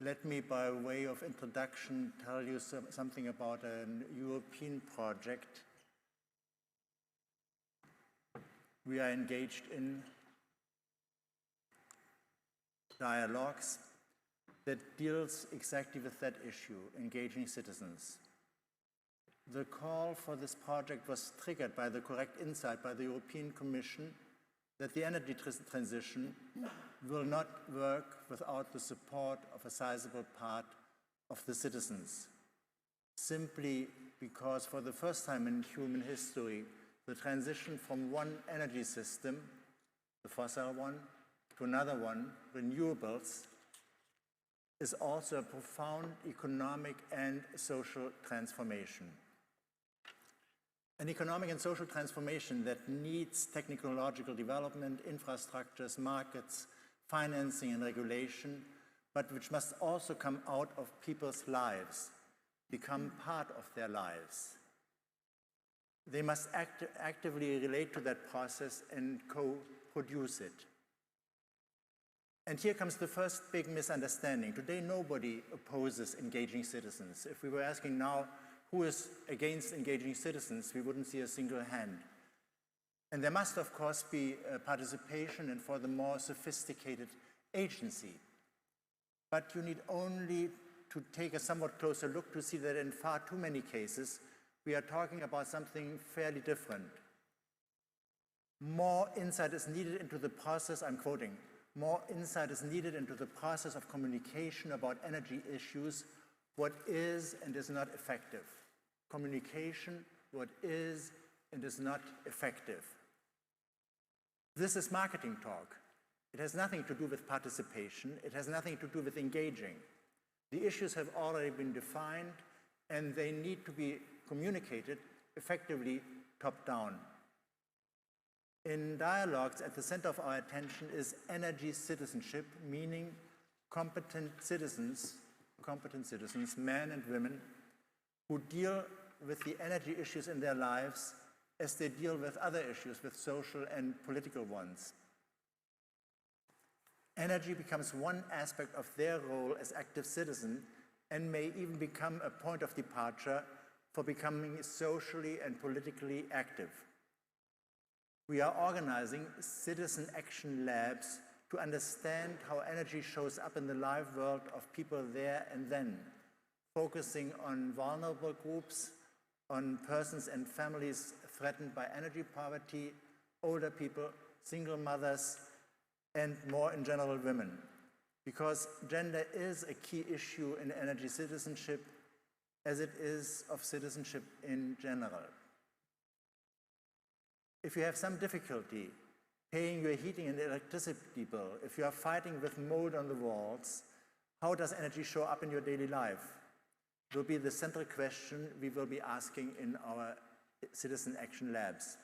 Let me, by way of introduction, tell you something about a European project we are engaged in dialogues that deals exactly with that issue, engaging citizens. The call for this project was triggered by the correct insight by the European Commission that the energy transition will not work without the support of a sizable part of the citizens, simply because for the first time in human history, the transition from one energy system, the fossil one, to another one, renewables, is also a profound economic and social transformation. An economic and social transformation that needs technological development, infrastructures, markets, financing and regulation, but which must also come out of people's lives, become part of their lives. They must actively relate to that process and co-produce it. And here comes the first big misunderstanding. Today, nobody opposes engaging citizens. If we were asking now, who is against engaging citizens, we wouldn't see a single hand. And there must, of course, be participation and for the more sophisticated agency. But you need only to take a somewhat closer look to see that in far too many cases, we are talking about something fairly different. More insight is needed into the process, I'm quoting, more insight is needed into the process of communication about energy issues, what is and is not effective. Communication, what is and is not effective. This is marketing talk. It has nothing to do with participation. It has nothing to do with engaging. The issues have already been defined and they need to be communicated effectively top-down. In dialogues, at the center of our attention is energy citizenship, meaning competent citizens, men and women, who deal with the energy issues in their lives as they deal with other issues, with social and political ones. Energy becomes one aspect of their role as active citizen and may even become a point of departure for becoming socially and politically active. We are organizing citizen action labs to understand how energy shows up in the live world of people there and then, focusing on vulnerable groups, on persons and families threatened by energy poverty, older people, single mothers, and more in general women. Because gender is a key issue in energy citizenship, as it is of citizenship in general. If you have some difficulty paying your heating and electricity bill, if you are fighting with mold on the walls, how does energy show up in your daily life? Will be the central question we will be asking in our citizen action labs.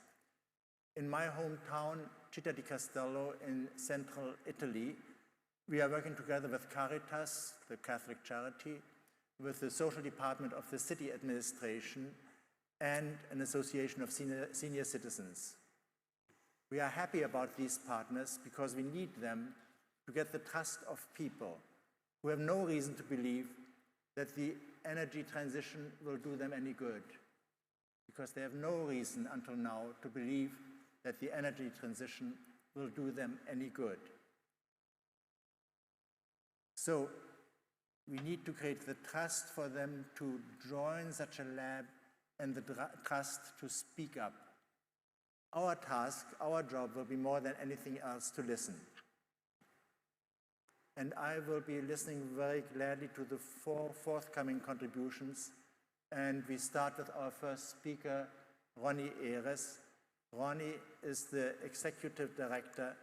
In my hometown, Città di Castello in central Italy, we are working together with Caritas, the Catholic charity, with the social department of the city administration, and an association of senior citizens. We are happy about these partners because we need them to get the trust of people who have no reason to believe that the energy transition will do them any good, because they have no reason until now to believe that the energy transition will do them any good. So we need to create the trust for them to join such a lab and the trust to speak up. Our task, our job will be more than anything else to listen. And I will be listening very gladly to the 4 forthcoming contributions. And we start with our first speaker, Rony Erez. Rony is the executive director,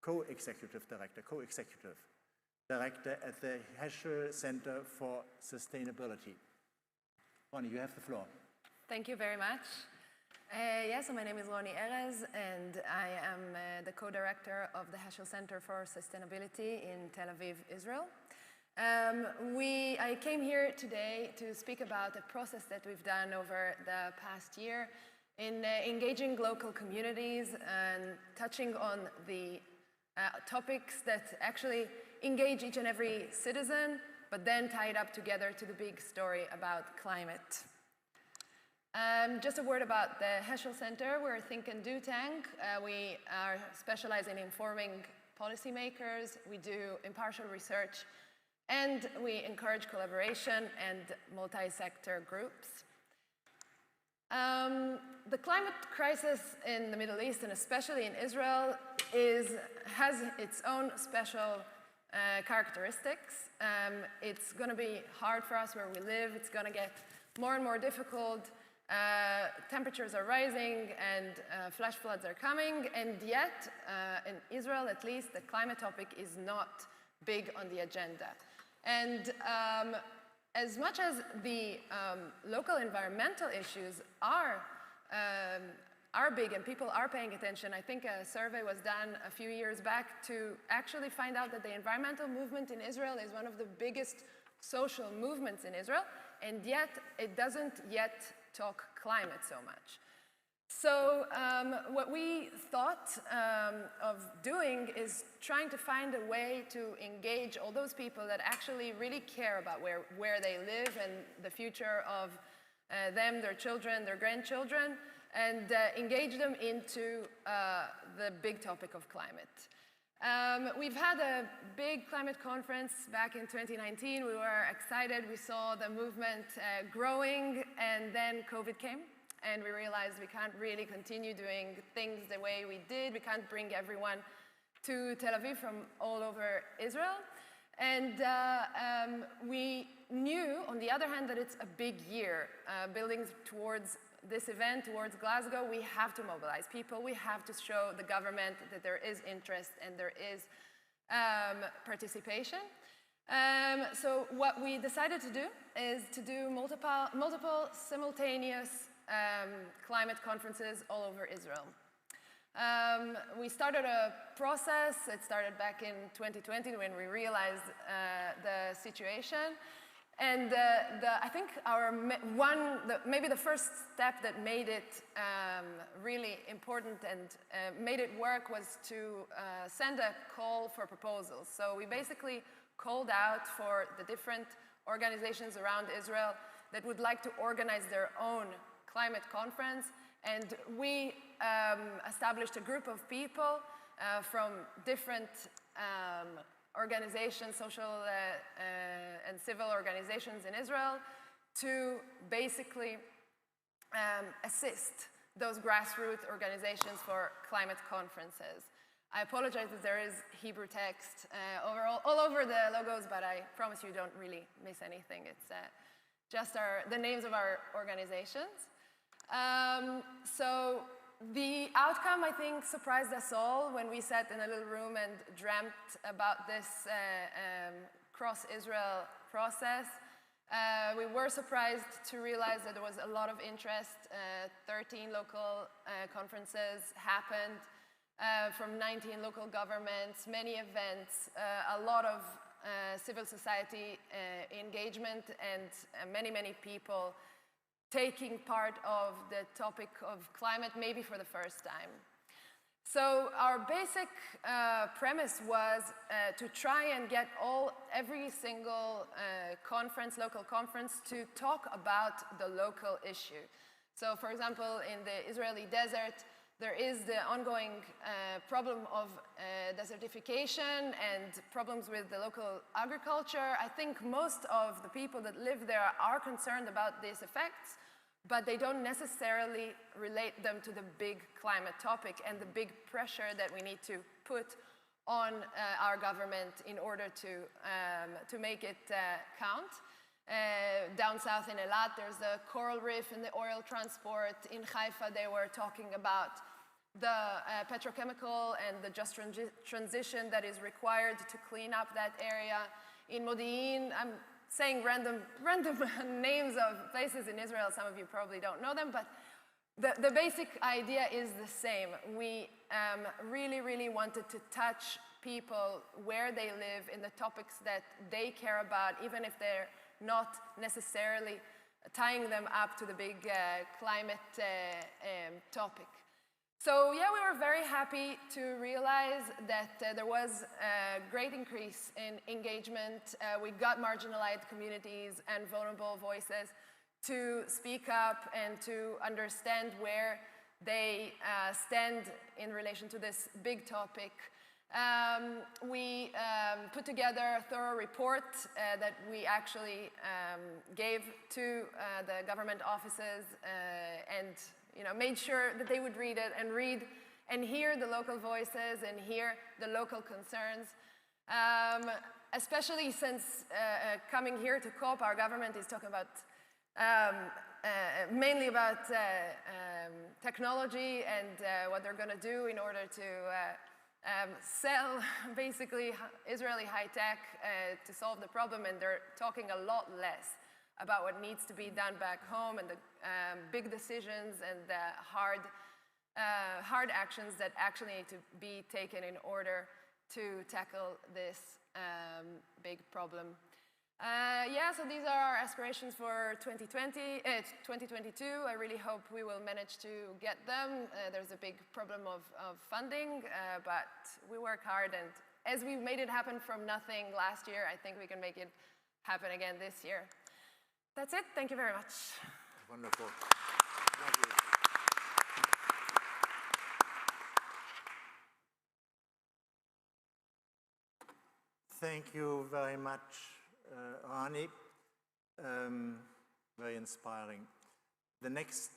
co-executive director at the Heschel Center for Sustainability. Rony, you have the floor. Thank you very much. So my name is Rony Erez, and I am the co-director of the Heschel Center for Sustainability in Tel Aviv, Israel. I came here today to speak about a process that we've done over the past year in engaging local communities and touching on the topics that actually engage each and every citizen, but then tie it up together to the big story about climate. Just a word about the Heschel Center. We're a think and do tank. We are specialized in informing policymakers. We do impartial research, and we encourage collaboration and multi-sector groups. The climate crisis in the Middle East, and especially in Israel, has its own special characteristics. It's going to be hard for us where we live. It's going to get more and more difficult. Temperatures are rising and flash floods are coming, and yet, in Israel at least, the climate topic is not big on the agenda. And as much as the local environmental issues are big and people are paying attention, I think a survey was done a few years back to actually find out that the environmental movement in Israel is one of the biggest social movements in Israel, and yet it doesn't yet talk climate so much. So what we thought of doing is trying to find a way to engage all those people that actually really care about where they live and the future of them, their children, their grandchildren, and engage them into the big topic of climate. We've had a big climate conference back in 2019. We were excited. We saw the movement growing, and then COVID came, and we realized we can't really continue doing things the way we did. We can't bring everyone to Tel Aviv from all over Israel. And we knew, on the other hand, that it's a big year. Building towards this event, towards Glasgow, we have to mobilize people. We have to show the government that there is interest and there is participation. So what we decided to do is to do multiple simultaneous climate conferences all over Israel. We started a process. It started back in 2020 when we realized the situation. And I think maybe the first step that made it really important and made it work was to send a call for proposals. So we basically called out for the different organizations around Israel that would like to organize their own climate conference. And we established a group of people from different organizations, social and civil organizations in Israel, to basically assist those grassroots organizations for climate conferences. I apologize if there is Hebrew text all over the logos, but I promise you don't really miss anything. It's just the names of our organizations. So the outcome, I think, surprised us all when we sat in a little room and dreamt about this cross-Israel process. We were surprised to realize that there was a lot of interest. 13 local conferences happened from 19 local governments, many events, a lot of civil society engagement, and many, many people taking part of the topic of climate, maybe for the first time. So our basic premise was to try and get every single local conference, to talk about the local issue. So for example, in the Israeli desert, there is the ongoing problem of desertification and problems with the local agriculture. I think most of the people that live there are concerned about these effects, but they don't necessarily relate them to the big climate topic and the big pressure that we need to put on our government in order to make it count. Down south in Eilat, there's the coral reef and the oil transport. In Haifa, they were talking about the petrochemical and the just transition that is required to clean up that area. In Modi'in, I'm saying random names of places in Israel. Some of you probably don't know them, but the basic idea is the same. We really, really wanted to touch people where they live in the topics that they care about, even if they're not necessarily tying them up to the big climate topic. So yeah, we were very happy to realize that there was a great increase in engagement. We got marginalized communities and vulnerable voices to speak up and to understand where they stand in relation to this big topic. We put together a thorough report that we actually gave to the government offices and made sure that they would read it and hear the local voices and hear the local concerns. Especially since coming here to COP, our government is talking about mainly about technology and what they're going to do in order to sell basically Israeli high-tech to solve the problem, and they're talking a lot less about what needs to be done back home and the big decisions and the hard actions that actually need to be taken in order to tackle this big problem. Yeah, so these are our aspirations for 2022. I really hope we will manage to get them. There's a big problem of funding, but we work hard, and as we made it happen from nothing last year, I think we can make it happen again this year. That's it. Thank you very much. Wonderful. Lovely. Thank you very much, Rony. Very inspiring. The next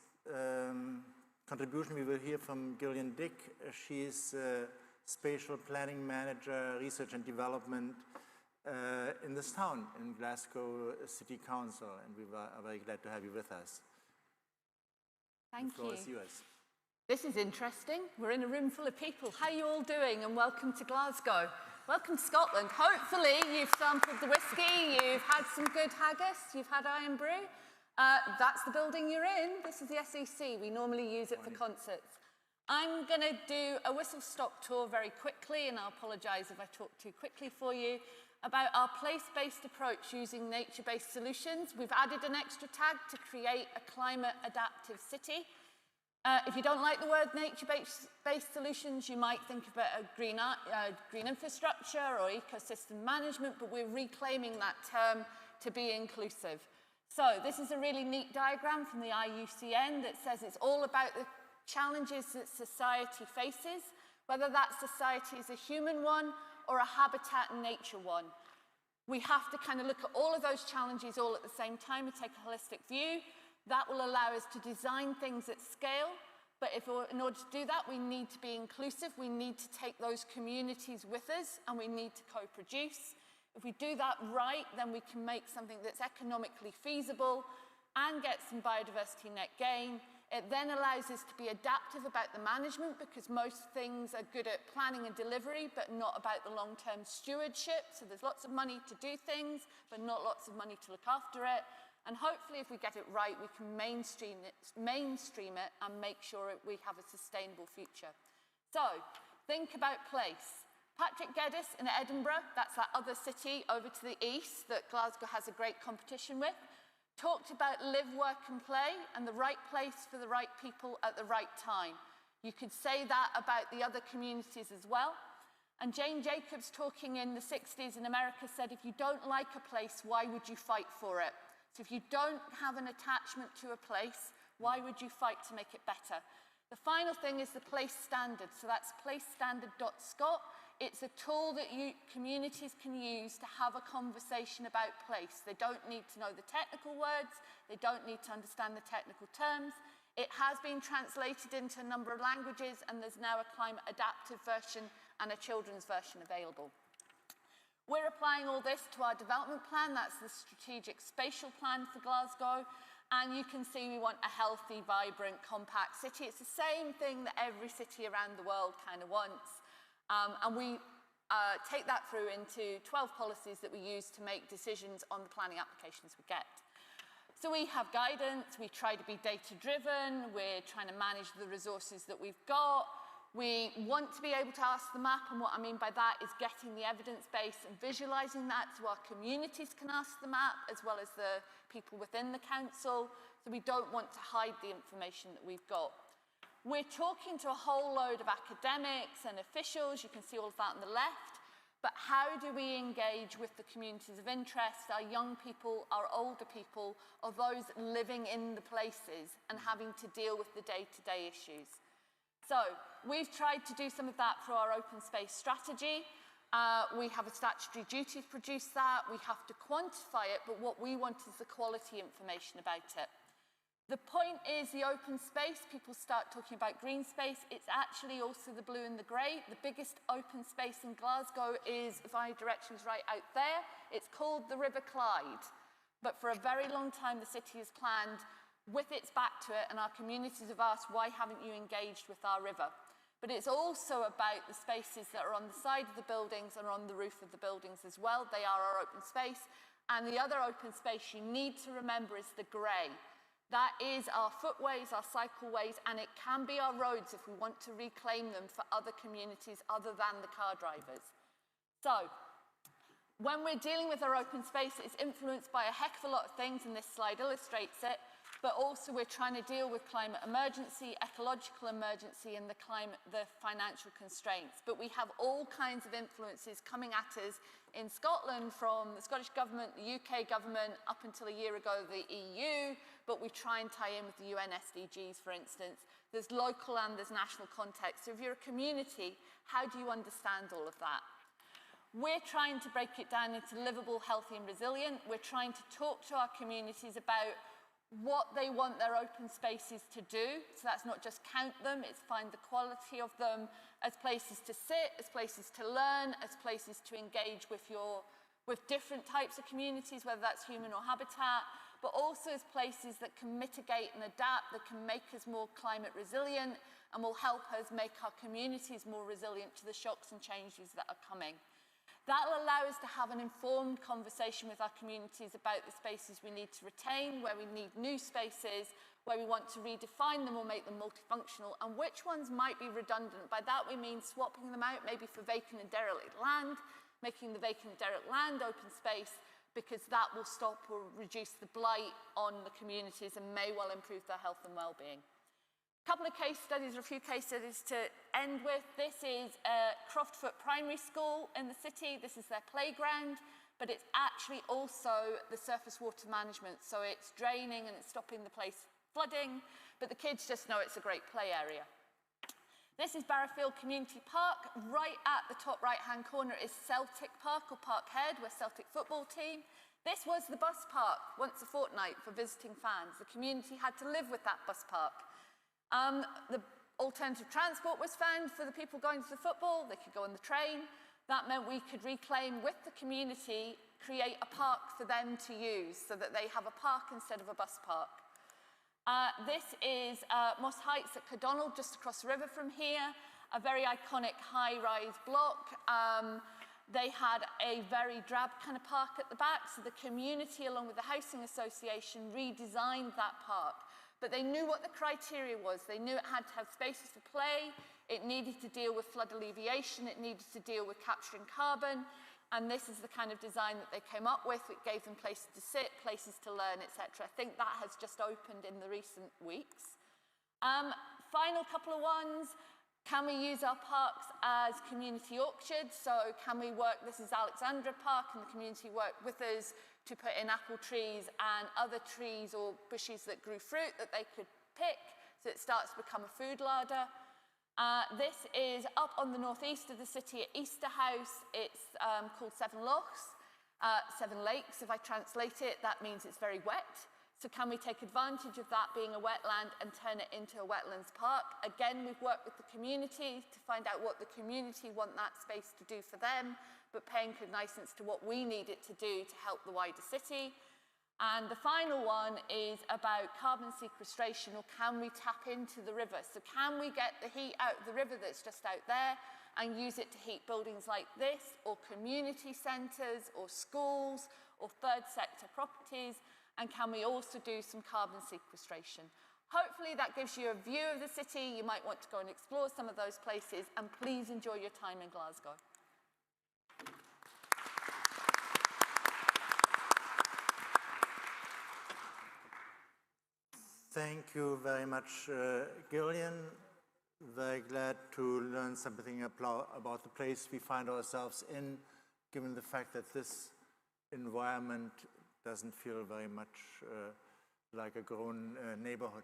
contribution we will hear from Gillian. She's Spatial Planning Manager, Research and Development in this town, in Glasgow City Council, and we are very glad to have you with us. Thank you. The floor is yours. This is interesting. We're in a room full of people. How are you all doing? And welcome to Glasgow. Welcome to Scotland. Hopefully you've sampled the whiskey, you've had some good haggis, you've had iron brew. That's the building you're in. This is the SEC. We normally use it for concerts. I'm going to do a whistle-stop tour very quickly, and I'll apologise if I talk too quickly for you, about our place-based approach using nature-based solutions. We've added an extra tag to create a climate-adaptive city. If you don't like the word nature-based solutions, you might think about a green infrastructure or ecosystem management, but we're reclaiming that term to be inclusive. So this is a really neat diagram from the IUCN that says it's all about the challenges that society faces, whether that society is a human one or a habitat and nature one. We have to kind of look at all of those challenges all at the same time and take a holistic view. That will allow us to design things at scale, but in order to do that, we need to be inclusive. We need to take those communities with us, and we need to co-produce. If we do that right, then we can make something that's economically feasible and get some biodiversity net gain. It then allows us to be adaptive about the management, because most things are good at planning and delivery, but not about the long-term stewardship. So there's lots of money to do things, but not lots of money to look after it. And hopefully, if we get it right, we can mainstream it and make sure we have a sustainable future. So think about place. Patrick Geddes in Edinburgh, that's that other city over to the east that Glasgow has a great competition with, talked about live, work and play and the right place for the right people at the right time. You could say that about the other communities as well. And Jane Jacobs, talking in the 60s in America, said, if you don't like a place, why would you fight for it? So if you don't have an attachment to a place, why would you fight to make it better? The final thing is the place standard. So that's placestandard.scot. It's a tool that communities can use to have a conversation about place. They don't need to know the technical words. They don't need to understand the technical terms. It has been translated into a number of languages, and there's now a climate adaptive version and a children's version available. We're applying all this to our development plan. That's the strategic spatial plan for Glasgow. And you can see we want a healthy, vibrant, compact city. It's the same thing that every city around the world kind of wants. And we take that through into 12 policies that we use to make decisions on the planning applications we get. So we have guidance. We try to be data-driven. We're trying to manage the resources that we've got. We want to be able to ask the map, and what I mean by that is getting the evidence base and visualising that so our communities can ask the map, as well as the people within the council. So we don't want to hide the information that we've got. We're talking to a whole load of academics and officials. You can see all of that on the left. But how do we engage with the communities of interest, our young people, our older people, or those living in the places and having to deal with the day-to-day issues? So we've tried to do some of that through our open space strategy. We have a statutory duty to produce that. We have to quantify it, but what we want is the quality information about it. The point is the open space, people start talking about green space, it's actually also the blue and the grey. The biggest open space in Glasgow is, if my direction is right, out there. It's called the River Clyde. But for a very long time, the city has planned with its back to it, and our communities have asked, why haven't you engaged with our river? But it's also about the spaces that are on the side of the buildings and on the roof of the buildings as well. They are our open space. And the other open space you need to remember is the grey. That is our footways, our cycleways, and it can be our roads if we want to reclaim them for other communities other than the car drivers. So, when we're dealing with our open space, it's influenced by a heck of a lot of things, and this slide illustrates it, but also we're trying to deal with climate emergency, ecological emergency, and the financial constraints. But we have all kinds of influences coming at us in Scotland from the Scottish Government, the UK Government, up until a year ago, the EU, but we try and tie in with the UN SDGs, for instance. There's local and there's national context. So if you're a community, how do you understand all of that? We're trying to break it down into livable, healthy, and resilient. We're trying to talk to our communities about what they want their open spaces to do. So that's not just count them, it's find the quality of them as places to sit, as places to learn, as places to engage with different types of communities, whether that's human or habitat, but also as places that can mitigate and adapt, that can make us more climate resilient and will help us make our communities more resilient to the shocks and changes that are coming. That will allow us to have an informed conversation with our communities about the spaces we need to retain, where we need new spaces, where we want to redefine them or make them multifunctional, and which ones might be redundant. By that we mean swapping them out maybe for vacant and derelict land, making the vacant and derelict land open space, because that will stop or reduce the blight on the communities and may well improve their health and well-being. A couple of case studies, or a few case studies to end with. This is Croftfoot Primary School in the city. This is their playground, but it's actually also the surface water management. So it's draining and it's stopping the place flooding, but the kids just know it's a great play area. This is Barrowfield Community Park. Right at the top right-hand corner is Celtic Park, or Parkhead, where Celtic football team. This was the bus park once a fortnight for visiting fans. The community had to live with that bus park. The alternative transport was found for the people going to the football. They could go on the train. That meant we could reclaim with the community, create a park for them to use so that they have a park instead of a bus park. This is Moss Heights at Cardonald, just across the river from here, a very iconic high-rise block. They had a very drab kind of park at the back, so the community, along with the Housing Association, redesigned that park. But they knew what the criteria was. They knew it had to have spaces for play, it needed to deal with flood alleviation, it needed to deal with capturing carbon, and this is the kind of design that they came up with. It gave them places to sit, places to learn, etc. I think that has just opened in the recent weeks. Final couple of ones. Can we use our parks as community orchards? So can we work, this is Alexandra Park, and the community worked with us to put in apple trees and other trees or bushes that grew fruit that they could pick, so it starts to become a food larder. This is up on the northeast of the city at Easter House. It's called Seven Lochs, Seven Lakes. If I translate it, that means it's very wet. So can we take advantage of that being a wetland and turn it into a wetlands park? Again, we've worked with the community to find out what the community want that space to do for them, but paying cognizance to what we need it to do to help the wider city. And the final one is about carbon sequestration, or can we tap into the river? So can we get the heat out of the river that's just out there and use it to heat buildings like this, or community centres, or schools, or third sector properties? And can we also do some carbon sequestration? Hopefully that gives you a view of the city. You might want to go and explore some of those places, and please enjoy your time in Glasgow. Thank you very much, Gillian. very glad to learn something about the place we find ourselves in, given the fact that this environment doesn't feel very much like a grown neighborhood.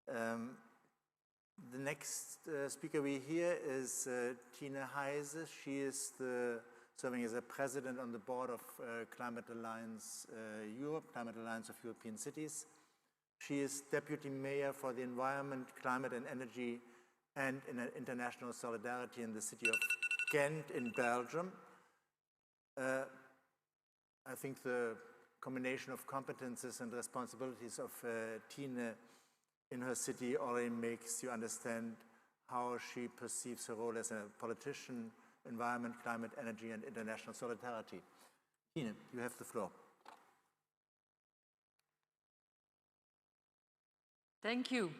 The next speaker we hear is Tine Heise. She is serving as a president on the board of Climate Alliance Europe, Climate Alliance of European Cities. She is deputy mayor for the environment, climate and energy and international solidarity in the city of Ghent in Belgium. I think the combination of competences and responsibilities of Tine in her city already makes you understand how she perceives her role as a politician, environment, climate, energy, and international solidarity. Tine, you have the floor. Thank you.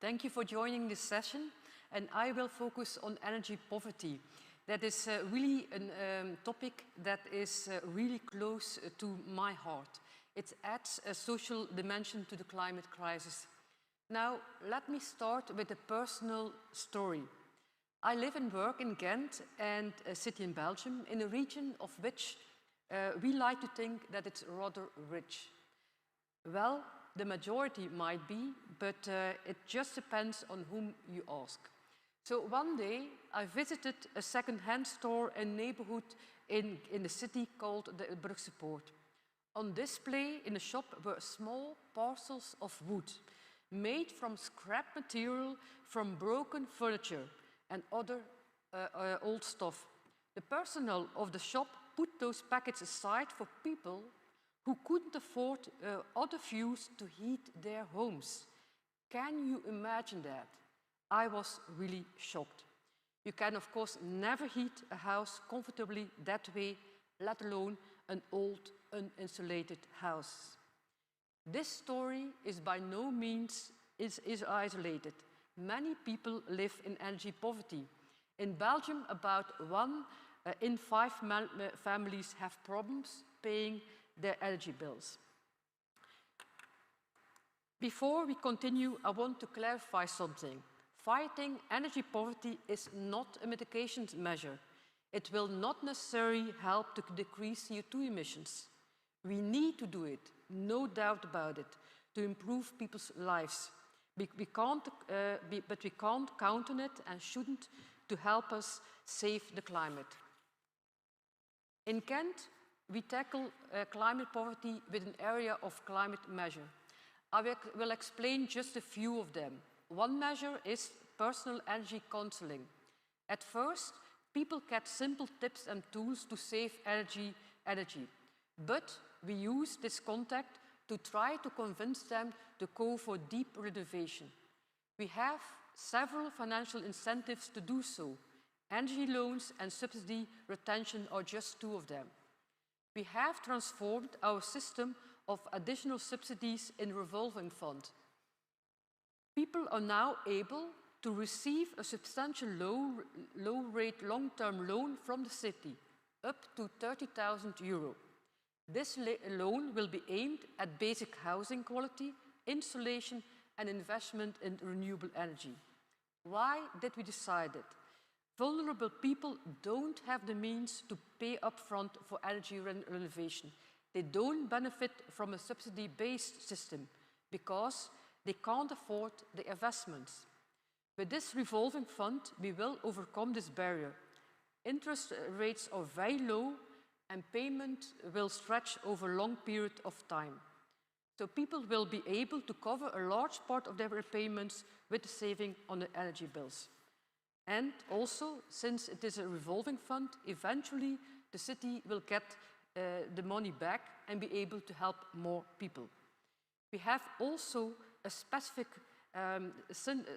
Thank you for joining this session. And I will focus on energy poverty. That is really a topic that is really close to my heart. It adds a social dimension to the climate crisis. Now, let me start with a personal story. I live and work in Ghent, and a city in Belgium, in a region of which we like to think that it's rather rich. Well, the majority might be, but it just depends on whom you ask. So one day, I visited a second-hand store in a neighborhood in the city called the Brugse Poort. On display in the shop were small parcels of wood made from scrap material, from broken furniture and other old stuff. The personnel of the shop put those packets aside for people who couldn't afford other fuels to heat their homes. Can you imagine that? I was really shocked. You can, of course, never heat a house comfortably that way, let alone an old, uninsulated house. This story is by no means isolated. Many people live in energy poverty. In Belgium, about 1 in 5 families have problems paying their energy bills. Before we continue, I want to clarify something. Fighting energy poverty is not a mitigation measure. It will not necessarily help to decrease CO2 emissions. We need to do it, no doubt about it, to improve people's lives. But we can't count on it and shouldn't to help us save the climate. In Kent, we tackle climate poverty with an area of climate measure. I will explain just a few of them. One measure is personal energy counseling. At first, people get simple tips and tools to save energy, but we use this contact to try to convince them to go for deep renovation. We have several financial incentives to do so. Energy loans and subsidy retention are just 2 of them. We have transformed our system of additional subsidies in revolving fund. People are now able to receive a substantial low-rate long-term loan from the city, up to €30,000. This loan will be aimed at basic housing quality, insulation, and investment in renewable energy. Why did we decide it? Vulnerable people don't have the means to pay upfront for energy renovation. They don't benefit from a subsidy-based system because they can't afford the investments. With this revolving fund, we will overcome this barrier. Interest rates are very low and payment will stretch over a long period of time. So people will be able to cover a large part of their repayments with the saving on the energy bills. And also, since it is a revolving fund, eventually the city will get the money back and be able to help more people. We have also a specific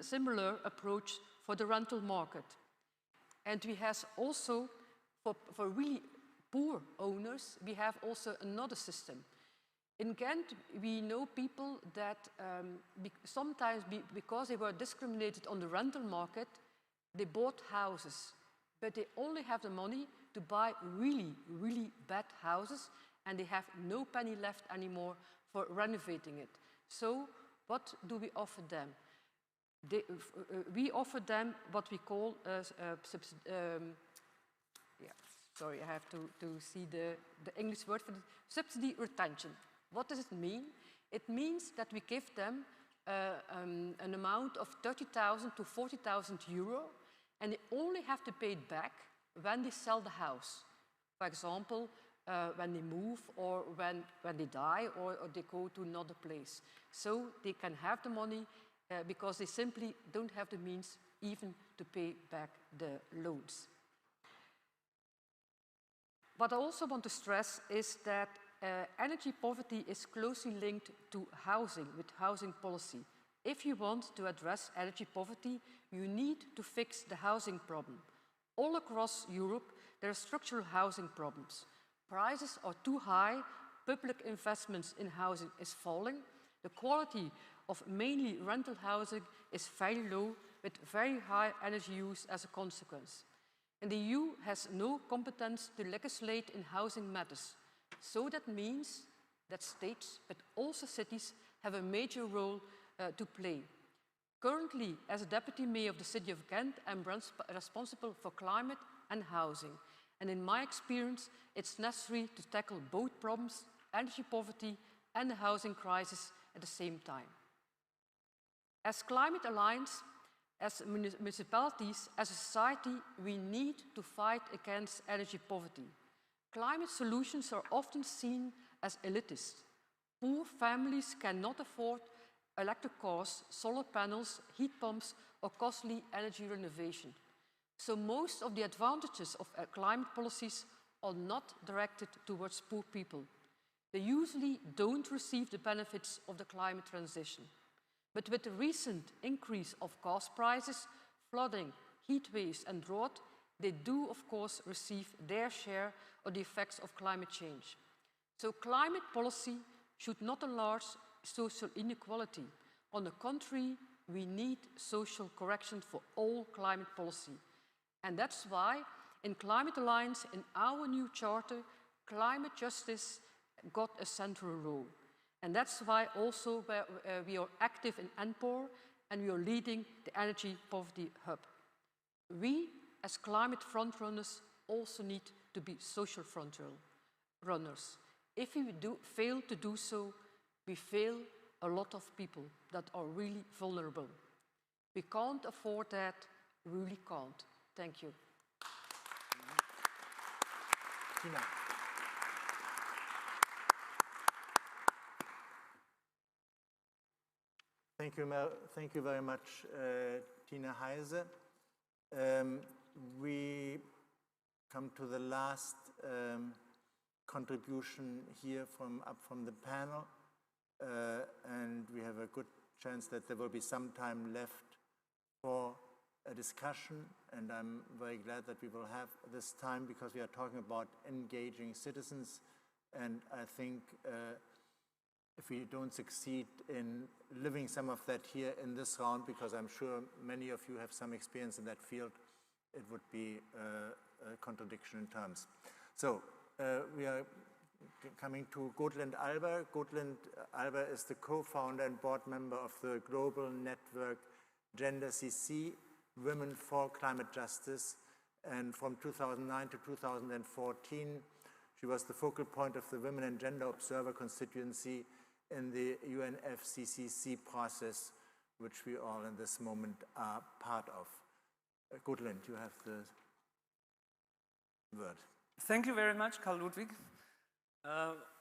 similar approach for the rental market. And we have also, for really poor owners, we have also another system. In Ghent, we know people that sometimes because they were discriminated on the rental market, they bought houses, but they only have the money to buy really, really bad houses, and they have no penny left anymore for renovating it. So what do we offer them? we offer them what we call, sorry, I have to see the English word for it, subsidy retention. What does it mean? It means that we give them an amount of 30,000 to 40,000 euro, and they only have to pay it back when they sell the house. For example, when they move, or when they die, or they go to another place. So they can have the money because they simply don't have the means even to pay back the loans. What I also want to stress is that energy poverty is closely linked to housing, with housing policy. If you want to address energy poverty, you need to fix the housing problem. All across Europe, there are structural housing problems. Prices are too high, public investments in housing is falling, the quality of mainly rental housing is very low, with very high energy use as a consequence. And the EU has no competence to legislate in housing matters. So that means that states, but also cities, have a major role to play. Currently, as a deputy mayor of the city of Ghent, I'm responsible for climate and housing. And in my experience, it's necessary to tackle both problems, energy poverty and the housing crisis, at the same time. As Climate Alliance, as municipalities, as a society, we need to fight against energy poverty. Climate solutions are often seen as elitist. Poor families cannot afford electric cars, solar panels, heat pumps, or costly energy renovation. So most of the advantages of climate policies are not directed towards poor people. They usually don't receive the benefits of the climate transition. But with the recent increase of gas prices, flooding, heat waves and drought, they do, of course, receive their share of the effects of climate change. So climate policy should not enlarge social inequality. On the contrary, we need social correction for all climate policy. And that's why in Climate Alliance, in our new charter, climate justice got a central role. And that's why also we are active in NPOR, and we are leading the Energy Poverty Hub. We, as climate frontrunners, also need to be social frontrunners. If we fail to do so, we fail a lot of people that are really vulnerable. We can't afford that, we really can't. Thank you. Tina. Thank you very much, Tina Heise. We come to the last contribution here up from the panel, and we have a good chance that there will be some time left for a discussion, and I'm very glad that we will have this time because we are talking about engaging citizens, and I think if we don't succeed in living some of that here in this round, because I'm sure many of you have some experience in that field, it would be a contradiction in terms. So we are coming to Gotelind Alber. Gotelind Alber is the co-founder and board member of the global network GenderCC, Women for Climate Justice, and from 2009 to 2014, she was the focal point of the Women and Gender Observer constituency in the UNFCCC process, which we all in this moment are part of. Gotelind, you have the word. Thank you very much, Karl-Ludwig.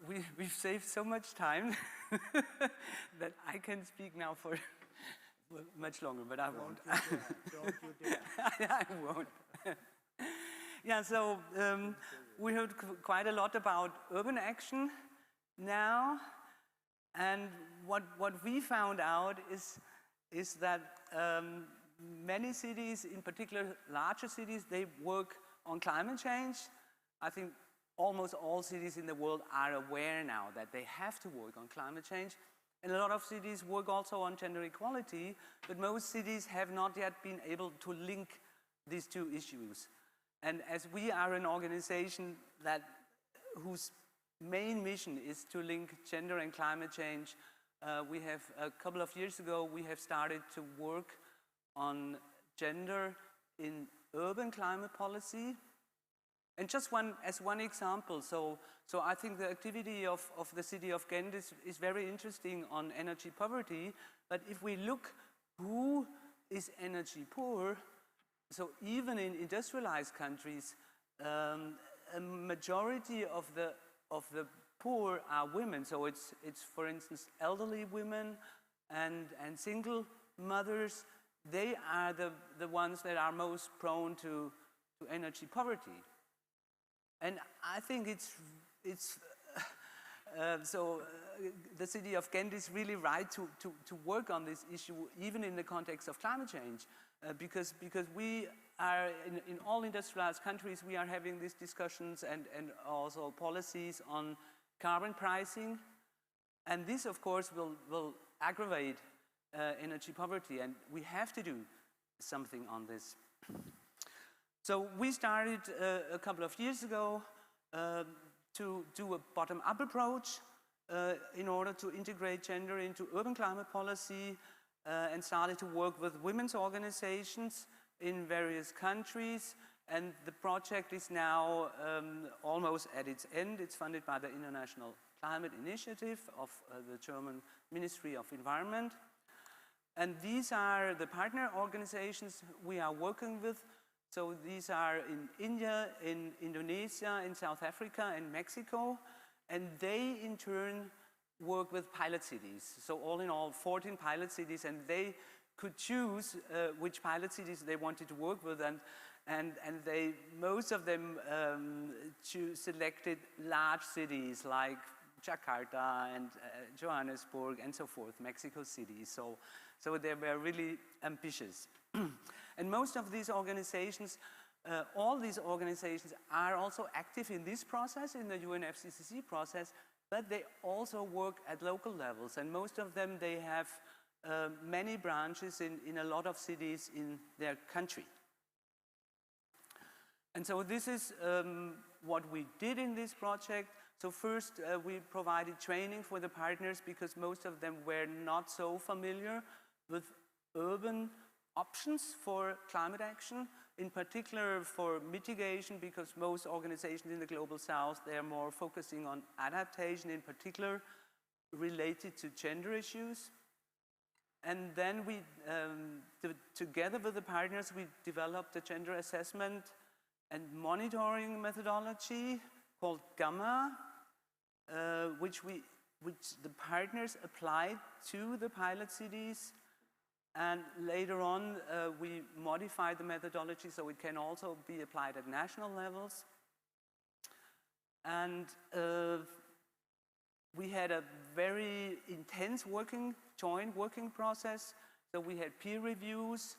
We've saved so much time that I can speak now for much longer, but I won't. Don't you dare. I won't. Yeah, so we heard quite a lot about urban action now, and what we found out is that many cities, in particular larger cities, they work on climate change. I think almost all cities in the world are aware now that they have to work on climate change. And a lot of cities work also on gender equality, but most cities have not yet been able to link these two issues. And as we are an organization whose main mission is to link gender and climate change, we have, a couple of years ago, we have started to work on gender in urban climate policy. And just as one example, so I think the activity of the city of Ghent is very interesting on energy poverty, but if we look who is energy poor, so even in industrialized countries, a majority of the poor are women. So it's for instance elderly women and single mothers. They are the ones that are most prone to energy poverty. And I think the city of Ghent is really right to work on this issue, even in the context of climate change, because we are, in all industrialized countries, we are having these discussions and also policies on carbon pricing. And this, of course, will aggravate energy poverty, and we have to do something on this. So we started a couple of years ago to do a bottom-up approach in order to integrate gender into urban climate policy, and started to work with women's organizations in various countries. And the project is now almost at its end. It's funded by the International Climate Initiative of the German Ministry of Environment. And these are the partner organizations we are working with. So these are in India, in Indonesia, in South Africa, and Mexico. And they, in turn, work with pilot cities. So all in all, 14 pilot cities, and they could choose which pilot cities they wanted to work with. And they, most of them selected large cities like Jakarta and Johannesburg and so forth, Mexico City. So they were really ambitious. And most of these organizations, all these organizations are also active in this process, in the UNFCCC process, but they also work at local levels. And most of them, they have many branches in a lot of cities in their country. And so this is what we did in this project. So first, we provided training for the partners because most of them were not so familiar with urban options for climate action, in particular for mitigation, because most organizations in the Global South, they are more focusing on adaptation, in particular related to gender issues. And then we, together with the partners, we developed a gender assessment and monitoring methodology called Gamma, which the partners applied to the pilot cities. And later on, we modified the methodology so it can also be applied at national levels. And we had a very intense joint working process. So we had peer reviews,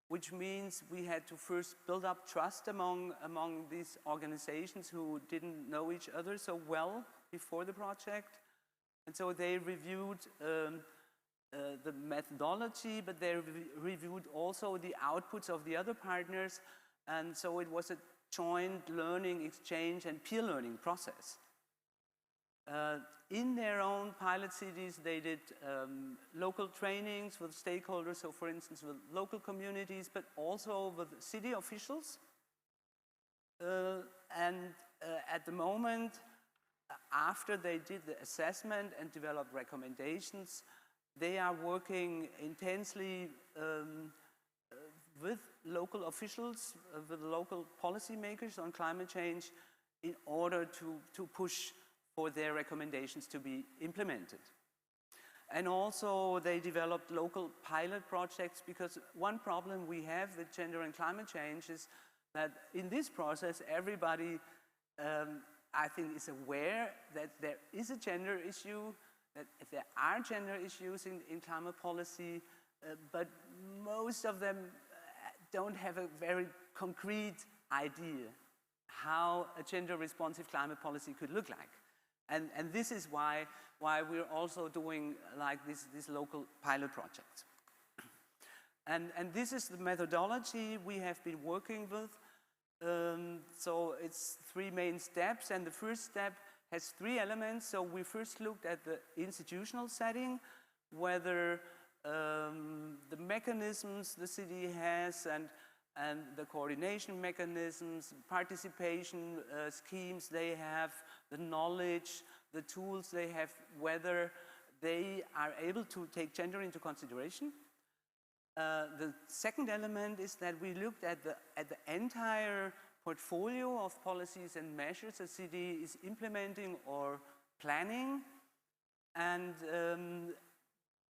which means we had to first build up trust among these organizations who didn't know each other so well before the project. And so they reviewed the methodology, but they reviewed also the outputs of the other partners. And so it was a joint learning, exchange, and peer learning process. In their own pilot cities, they did local trainings with stakeholders, so for instance with local communities, but also with city officials. At the moment, after they did the assessment and developed recommendations, they are working intensely with local officials, with local policymakers on climate change in order to push for their recommendations to be implemented. And also they developed local pilot projects, because one problem we have with gender and climate change is that in this process everybody I think is aware that there is a gender issue, that there are gender issues in climate policy, but most of them don't have a very concrete idea how a gender responsive climate policy could look like. And this is why we're also doing like these local pilot projects. And this is the methodology we have been working with. So it's 3 main steps, and the first step has 3 elements. So we first looked at the institutional setting, whether the mechanisms the city has and the coordination mechanisms, participation schemes they have, the knowledge, the tools they have, whether they are able to take gender into consideration. The second element is that we looked at the entire portfolio of policies and measures a city is implementing or planning, and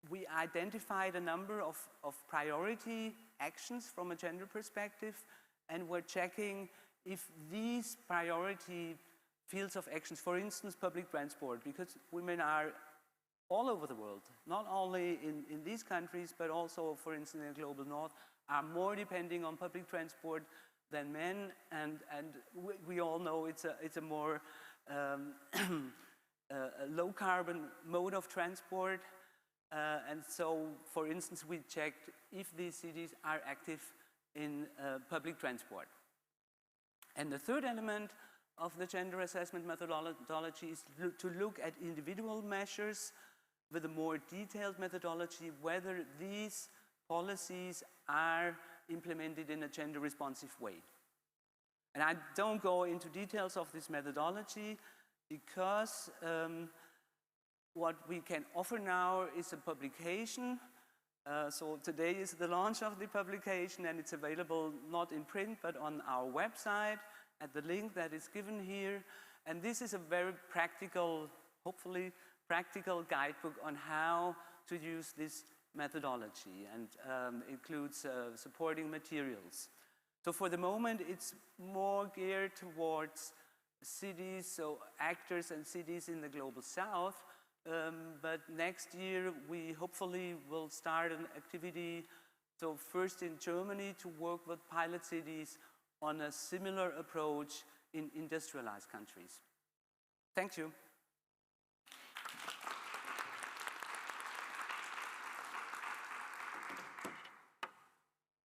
we identified a number of priority actions from a gender perspective, and we're checking if these priority fields of actions, for instance, public transport, because women are all over the world, not only in these countries, but also, for instance, in the global north, are more depending on public transport than men, and we all know it's a more low carbon mode of transport, and so, for instance, we checked if these cities are active in public transport. And the third element of the gender assessment methodology is to look at individual measures with a more detailed methodology, whether these policies are implemented in a gender responsive way. And I don't go into details of this methodology because what we can offer now is a publication. So today is the launch of the publication, and it's available not in print but on our website at the link that is given here. And this is a very practical, hopefully practical guidebook on how to use this methodology, and includes supporting materials. So for the moment, it's more geared towards cities, so actors and cities in the global south. But next year, we hopefully will start an activity, so first in Germany, to work with pilot cities on a similar approach in industrialized countries. Thank you.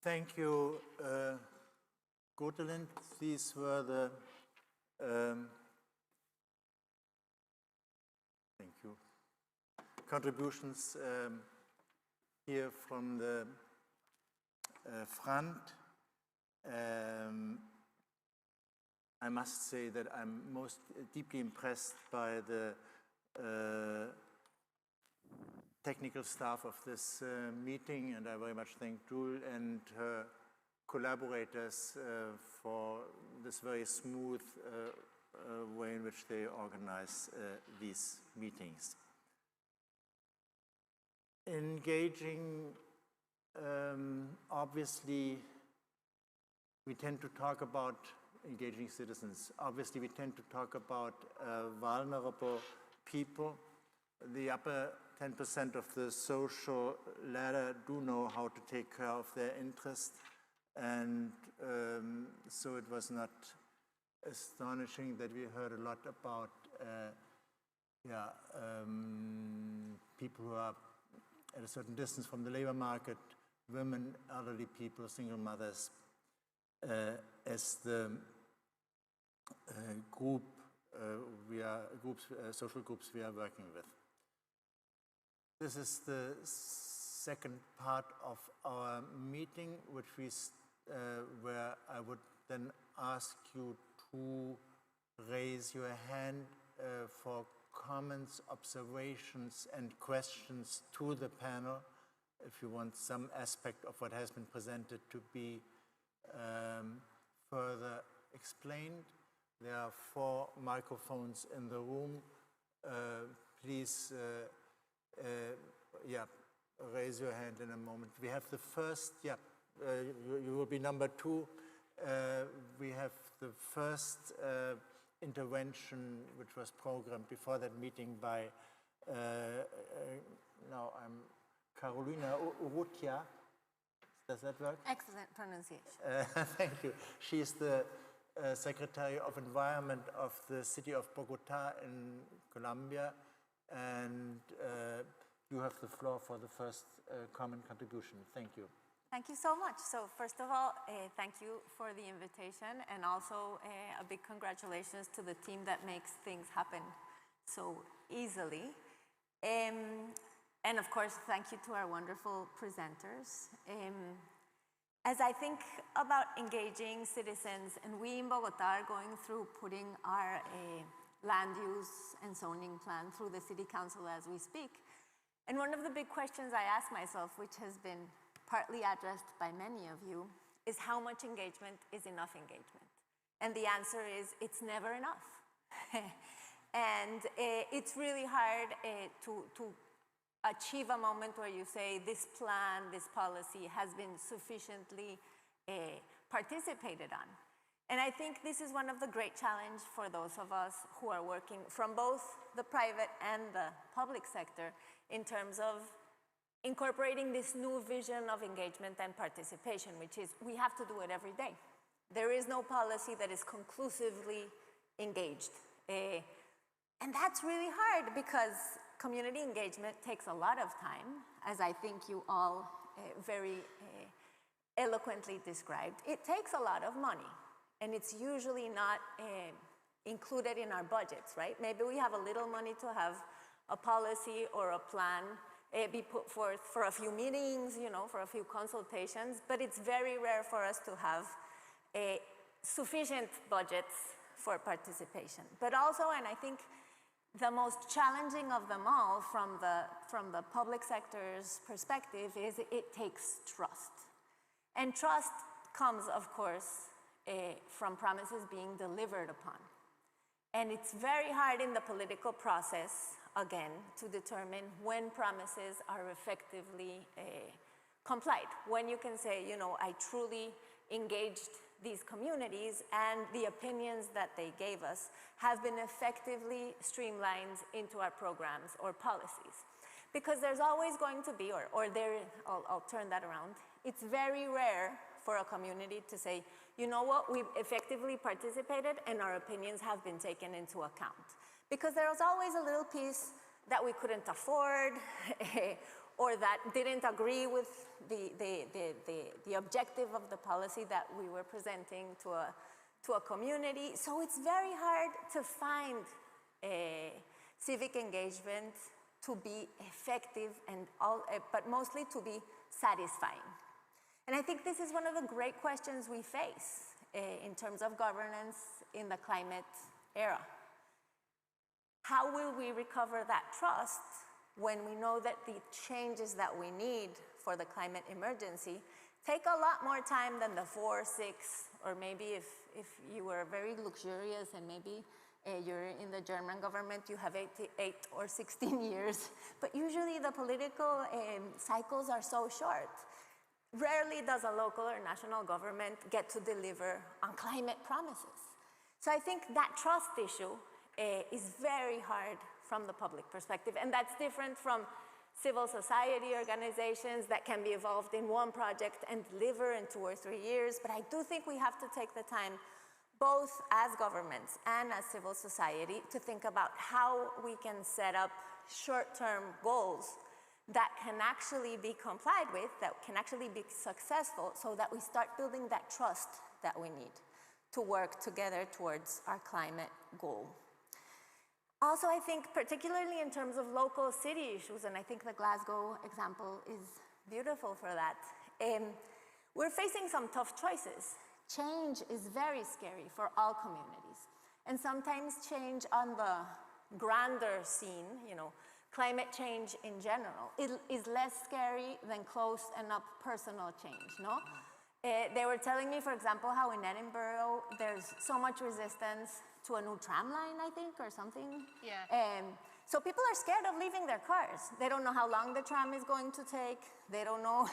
Thank you, Gotelind. These were the thank you. Contributions here from the front. I must say that I'm most deeply impressed by the technical staff of this meeting, and I very much thank Jules and her collaborators for this very smooth way in which they organize these meetings. Engaging, obviously, we tend to talk about engaging citizens. Obviously, we tend to talk about vulnerable people. The upper 10% of the social ladder do know how to take care of their interest, and so it was not astonishing that we heard a lot about people who are at a certain distance from the labor market, women, elderly people, single mothers, as the social groups we are working with. This is the second part of our meeting, where I would then ask you to raise your hand for comments, observations, and questions to the panel, if you want some aspect of what has been presented to be further explained. There are 4 microphones in the room. Please, raise your hand in a moment. We have the first, you will be number 2. We have the first intervention, which was programmed before that meeting by, now I'm Carolina Urrutia. Does that work? Excellent pronunciation. Thank you. She is the Secretary of Environment of the city of Bogota in Colombia, and you have the floor for the first common contribution. Thank you. Thank you so much. So first of all, thank you for the invitation, and also a big congratulations to the team that makes things happen so easily. And And of course, thank you to our wonderful presenters. As I think about engaging citizens, and we in Bogotá are going through putting our land use and zoning plan through the city council as we speak. And one of the big questions I ask myself, which has been partly addressed by many of you, is how much engagement is enough engagement? And the answer is, it's never enough. And it's really hard to achieve a moment where you say this plan, this policy has been sufficiently participated on. And I think this is one of the great challenges for those of us who are working from both the private and the public sector in terms of incorporating this new vision of engagement and participation, which is we have to do it every day. There is no policy that is conclusively engaged. And that's really hard because community engagement takes a lot of time, as I think you all very eloquently described. It takes a lot of money, and it's usually not included in our budgets, right? Maybe we have a little money to have a policy or a plan be put forth for a few meetings, you know, for a few consultations, but it's very rare for us to have sufficient budgets for participation. But also, and I think the most challenging of them all from the public sector's perspective is it takes trust. And trust comes, of course, from promises being delivered upon. And it's very hard in the political process, again, to determine when promises are effectively complied. When you can say, you know, I truly engaged these communities and the opinions that they gave us have been effectively streamlined into our programs or policies. Because there's always going to be, I'll turn that around, it's very rare for a community to say, you know what, we've effectively participated and our opinions have been taken into account. Because there's always a little piece that we couldn't afford or that didn't agree with the objective of the policy that we were presenting to a community. So it's very hard to find civic engagement to be effective and but mostly to be satisfying. And I think this is one of the great questions we face in terms of governance in the climate era. How will we recover that trust when we know that the changes that we need for the climate emergency take a lot more time than the 4, 6, or maybe if you were very luxurious and maybe you're in the German government, you have 8 or 16 years. But usually the political cycles are so short. Rarely does a local or national government get to deliver on climate promises. So I think that trust issue is very hard from the public perspective, and that's different from civil society organizations that can be involved in one project and deliver in 2 or 3 years. But I do think we have to take the time, both as governments and as civil society, to think about how we can set up short-term goals that can actually be complied with, that can actually be successful, so that we start building that trust that we need to work together towards our climate goal. Also, I think particularly in terms of local city issues, and I think the Glasgow example is beautiful for that, we're facing some tough choices. Change is very scary for all communities. And sometimes change on the grander scene, you know, climate change in general, is less scary than close and up personal change, no? They were telling me, for example, how in Edinburgh there's so much resistance to a new tram line, I think, or something. Yeah. So people are scared of leaving their cars. They don't know how long the tram is going to take. They don't know.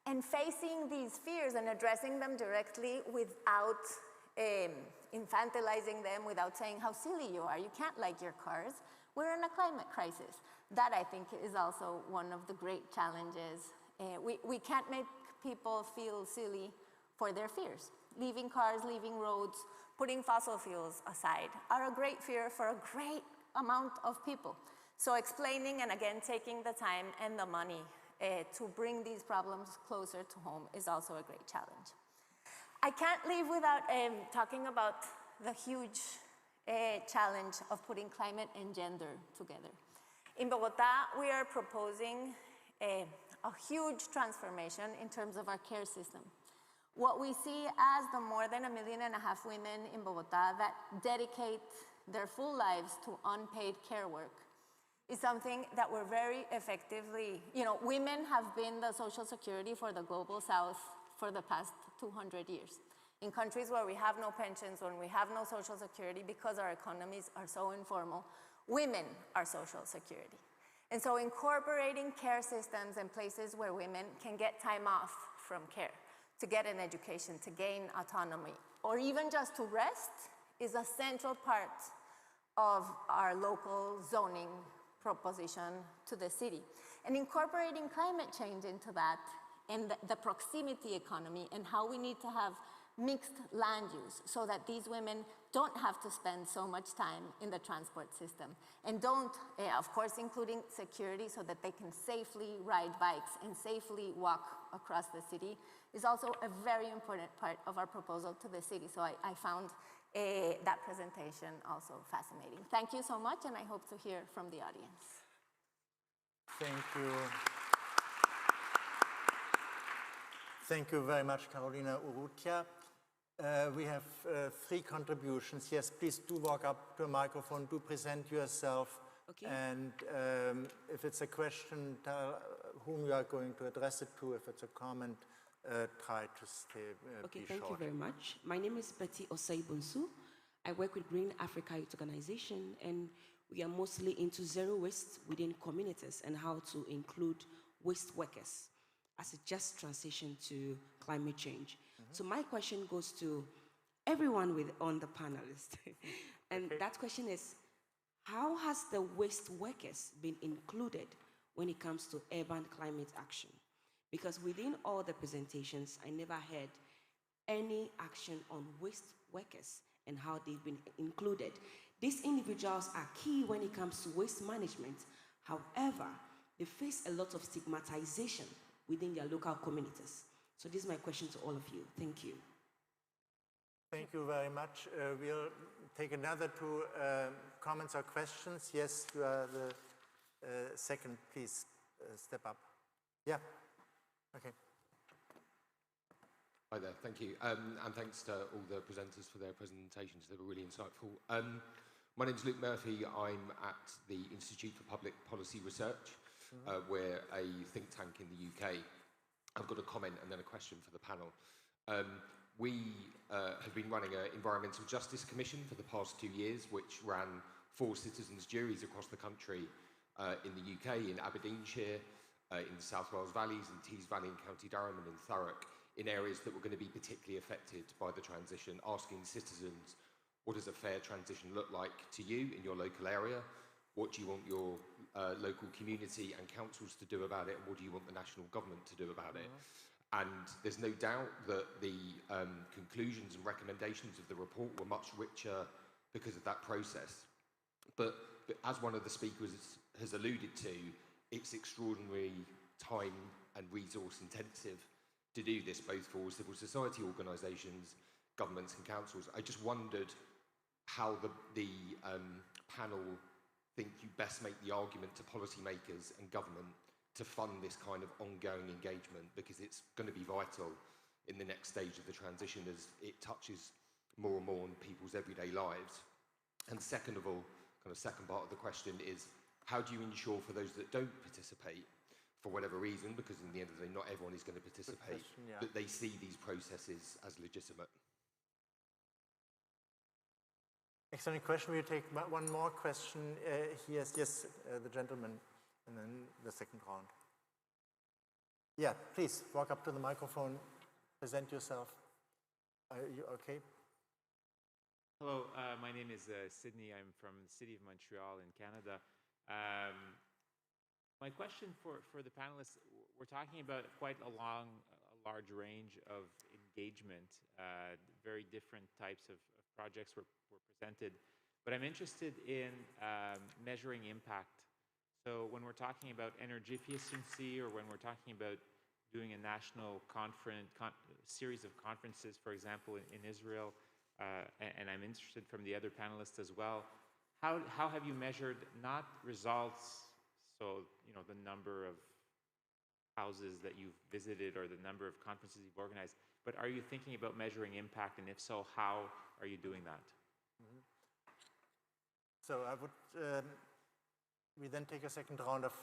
And facing these fears and addressing them directly without infantilizing them, without saying how silly you are. You can't like your cars. We're in a climate crisis. That, I think, is also one of the great challenges. We can't make people feel silly for their fears. Leaving cars, leaving roads, putting fossil fuels aside are a great fear for a great amount of people. So explaining and again taking the time and the money to bring these problems closer to home is also a great challenge. I can't leave without talking about the huge challenge of putting climate and gender together. in Bogotá, we are proposing a huge transformation in terms of our care system. What we see as the more than 1.5 million women in Bogotá that dedicate their full lives to unpaid care work is something that we're very effectively, women have been the social security for the global south for the past 200 years. In countries where we have no pensions, when we have no social security because our economies are so informal, women are social security. And so incorporating care systems in places where women can get time off from care, to get an education, to gain autonomy, or even just to rest is a central part of our local zoning proposition to the city. And incorporating climate change into that and the proximity economy and how we need to have mixed land use so that these women don't have to spend so much time in the transport system and don't, of course, including security so that they can safely ride bikes and safely walk across the city is also a very important part of our proposal to the city. So I found that presentation also fascinating. Thank you so much, and I hope to hear from the audience. Thank you. Thank you very much, Carolina Urrutia. We have 3 contributions. Yes, please do walk up to a microphone, do present yourself. Okay. And if it's a question, tell whom you are going to address it to. If it's a comment, try to stay Okay, be thank short. you very much. My name is Betty Osei-Bunsu. I work with Green Africa Youth Organization, and we are mostly into zero waste within communities and how to include waste workers as a just transition to climate change. So my question goes to everyone on the panelists. And that question is, how has the waste workers been included when it comes to urban climate action? Because within all the presentations, I never heard any action on waste workers and how they've been included. These individuals are key when it comes to waste management. However, they face a lot of stigmatization within their local communities. So this is my question to all of you. Thank you. Thank you very much. We'll take another 2 comments or questions. Yes, you are the second. Please step up. Yeah. Okay. Hi there, thank you. And thanks to all the presenters for their presentations. They were really insightful. My name is Luke Murphy. I'm at the Institute for Public Policy Research. We're a think tank in the UK. I've got a comment and then a question for the panel. We have been running an Environmental Justice Commission for the past 2 years, which ran 4 citizens' juries across the country in the UK, in Aberdeenshire, in the South Wales Valleys, in Tees Valley, in County Durham and in Thurrock, in areas that were going to be particularly affected by the transition, asking citizens, what does a fair transition look like to you in your local area? What do you want your local community and councils to do about it? And what do you want the national government to do about it? And there's no doubt that the conclusions and recommendations of the report were much richer because of that process. But as one of the speakers has alluded to, it's extraordinary time and resource intensive to do this, both for civil society organisations, governments and councils. I just wondered how the panel think you best make the argument to policymakers and government to fund this kind of ongoing engagement, because it's going to be vital in the next stage of the transition as it touches more and more on people's everyday lives. And second of all, kind of second part of the question is, how do you ensure for those that don't participate, for whatever reason, because in the end of the day, not everyone is going to participate, that they see these processes as legitimate? Excellent question. We'll take 1 more question. Yes, the gentleman, and then the second round. Yeah, please walk up to the microphone, present yourself. Are you okay? Hello, my name is Sydney. I'm from the city of Montreal in Canada. My question for the panelists, we're talking about quite a large range of engagement, very different types of projects were presented, but I'm interested in measuring impact. So when we're talking about energy efficiency, or when we're talking about doing a national series of conferences, for example, in Israel, and I'm interested from the other panelists as well, how have you measured not results So, you know, the number of houses that you've visited or the number of conferences you've organized, but are you thinking about measuring impact, and if so, how are you doing that? So I would, we then take a second round of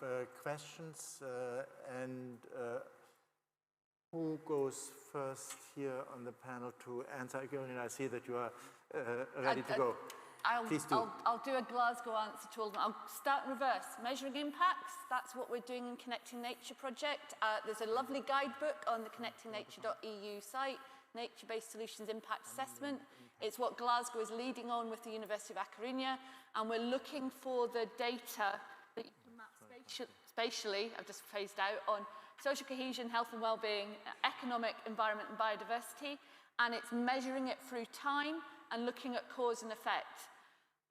questions, and who goes first here on the panel to answer? Gillian, I see that you are ready to go. Please do. I'll do a Glasgow answer to all of them. I'll start in reverse. Measuring impacts, that's what we're doing in Connecting Nature project. There's a lovely guidebook on the connectingnature.eu site, Nature-Based Solutions Impact Assessment. It's what Glasgow is leading on with the University of A Coruña, and we're looking for the data that you can map spatially, I've just phased out, on social cohesion, health and well-being, economic, environment and biodiversity, and it's measuring it through time and looking at cause and effect.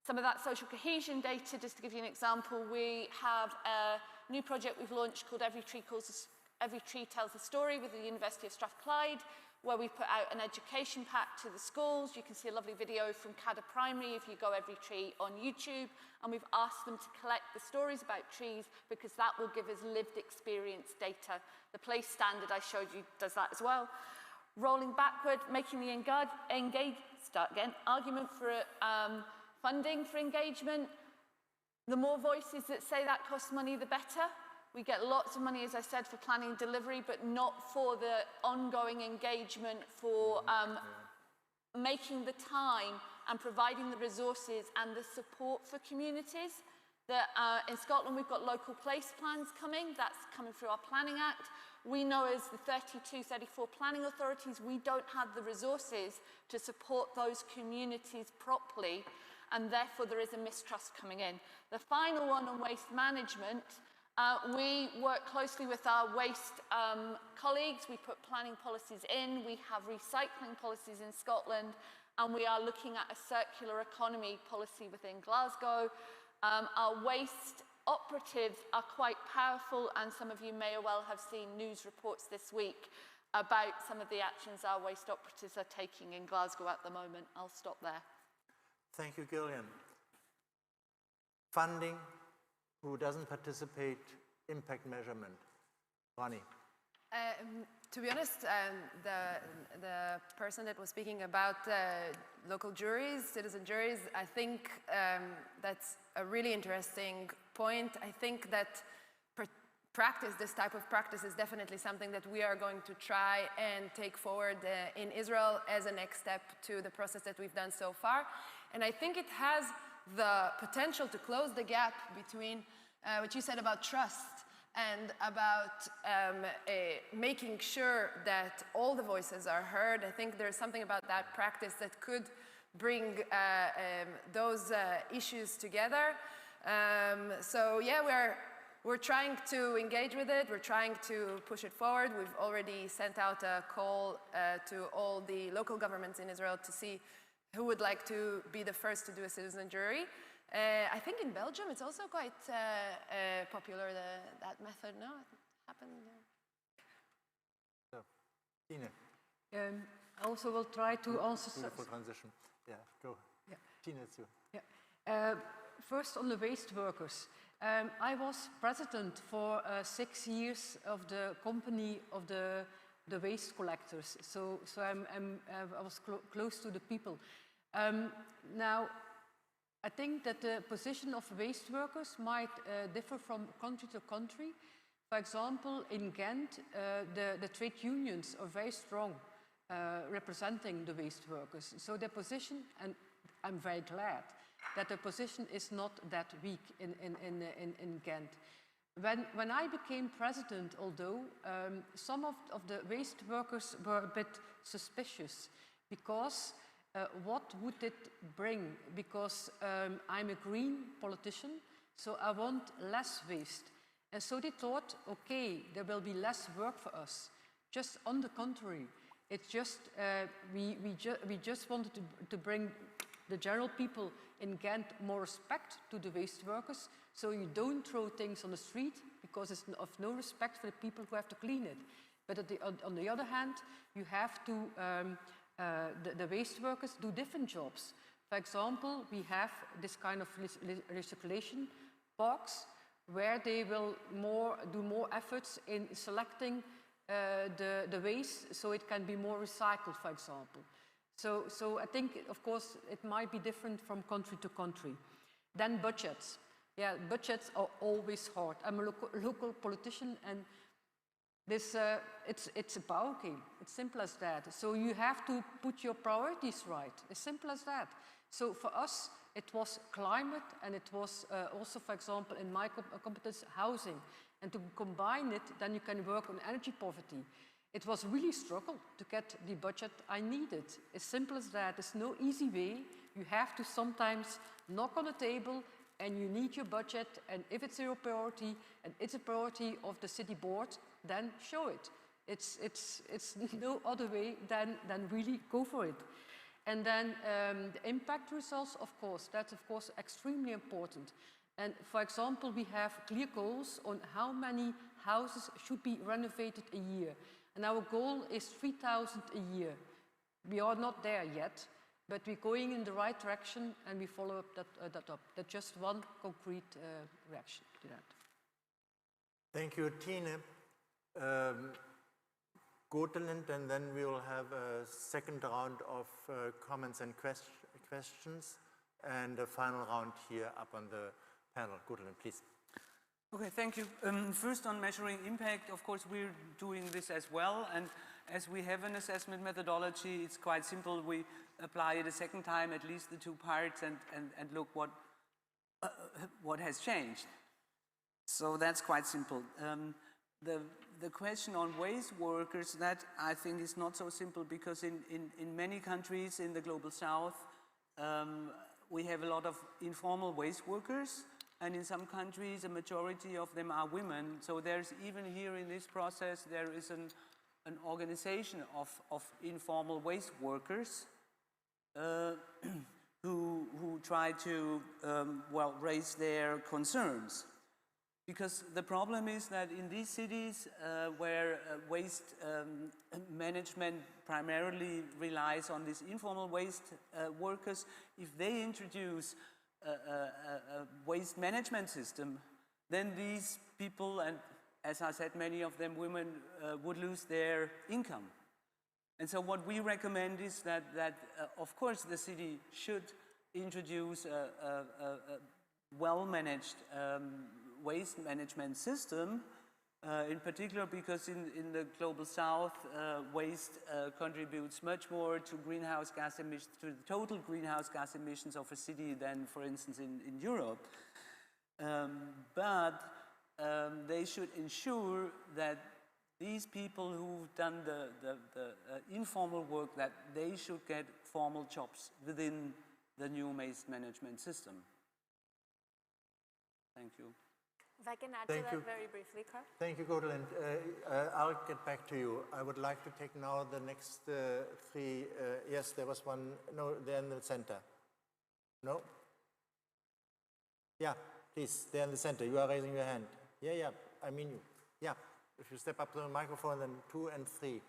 Some of that social cohesion data, just to give you an example, we have a new project we've launched called Every Tree Tells a Story with the University of Strathclyde, where we put out an education pack to the schools. You can see a lovely video from Cada Primary if you go Every Tree on YouTube, and we've asked them to collect the stories about trees because that will give us lived experience data. The place standard I showed you does that as well. Rolling backward, making the argument for funding for engagement. The more voices that say that costs money, the better. We get lots of money, as I said, for planning and delivery, but not for the ongoing engagement, for making the time and providing the resources and the support for communities. In Scotland, we've got local place plans coming. That's coming through our Planning Act. We know as the 32, 34 planning authorities, we don't have the resources to support those communities properly, and therefore there is a mistrust coming in. The final one on waste management, we work closely with our waste colleagues. We put planning policies in. We have recycling policies in Scotland, and we are looking at a circular economy policy within Glasgow. Our waste operatives are quite powerful, and some of you may well have seen news reports this week about some of the actions our waste operatives are taking in Glasgow at the moment. I'll stop there. Thank you, Gillian. Funding, who doesn't participate, impact measurement. Rony. To be honest, the person that was speaking about local juries, citizen juries, I think that's a really interesting point. I think that this type of practice is definitely something that we are going to try and take forward in Israel as a next step to the process that we've done so far. And I think it has the potential to close the gap between what you said about trust and about making sure that all the voices are heard. I think there's something about that practice that could bring those issues together. So yeah, we're trying to engage with it. We're trying to push it forward. We've already sent out a call to all the local governments in Israel to see who would like to be the first to do a citizen jury. I think in Belgium it's also quite popular, that method, no? It happened. So, Tine. I also will try to answer... Beautiful transition. Yeah, go. Yeah. Tine, it's you. Yeah. First on the waste workers. I was president for 6 years of the company of the waste collectors. So I was close to the people. Now, I think that the position of waste workers might differ from country to country. For example, in Ghent, the trade unions are very strong representing the waste workers. So their position, and I'm very glad that their position is not that weak in Ghent. When I became president, although some of the waste workers were a bit suspicious because what would it bring? Because I'm a green politician, so I want less waste. And so they thought, okay, there will be less work for us. Just on the contrary, it's just, we just wanted to bring the general people in Ghent more respect to the waste workers, so you don't throw things on the street because it's of no respect for the people who have to clean it. But on the other hand, you have to the waste workers do different jobs. For example, we have this kind of recirculation box where they will do more efforts in selecting the waste so it can be more recycled, for example. So I think, of course, it might be different from country to country. Then budgets. Yeah, budgets are always hard. I'm a local politician, and this, it's a power game. It's simple as that. So you have to put your priorities right. As simple as that. So for us, it was climate, and it was also, for example, in my competence, housing. And to combine it, then you can work on energy poverty. It was really a struggle to get the budget I needed. As simple as that. There's no easy way. You have to sometimes knock on the table, and you need your budget, and if it's your priority, and it's a priority of the city board, then show it. It's no other way than really go for it. And then the impact results, of course, that's of course extremely important. And for example, we have clear goals on how many houses should be renovated a year. And our goal is 3,000 a year. We are not there yet, but we're going in the right direction, and we follow up that up. That's just one concrete reaction to that. Thank you, Tine. Gotelind, and then we will have a second round of comments and questions, and a final round here up on the panel. Gotelind, please. Okay, thank you. First, on measuring impact, of course, we're doing this as well. And as we have an assessment methodology, it's quite simple. We apply it a second time, at least the two parts, and look what has changed. So that's quite simple. The question on waste workers, that I think is not so simple, because in many countries in the global south, we have a lot of informal waste workers. And in some countries, a majority of them are women. So there's, even here in this process, there is an organization of informal waste workers who try to, well, raise their concerns. Because the problem is that in these cities where waste management primarily relies on these informal waste workers, if they introduce a waste management system, then these people, and as I said, many of them women, would lose their income. And so what we recommend is that of course, the city should introduce a well-managed waste management system, in particular because in the global south, waste contributes much more to greenhouse gas emissions, to the total greenhouse gas emissions of a city than, for instance, in Europe. But they should ensure that these people who've done the informal work, that they should get formal jobs within the new waste management system. Thank you. If I can add to that very briefly, Carl. Thank you, Gotelind. I'll get back to you. I would like to take now the next three. Yes, there was one. No, there in the center. No? Yeah, please, there in the center. You are raising your hand. Yeah, I mean you. Yeah, if you step up to the microphone, then 2 and 3.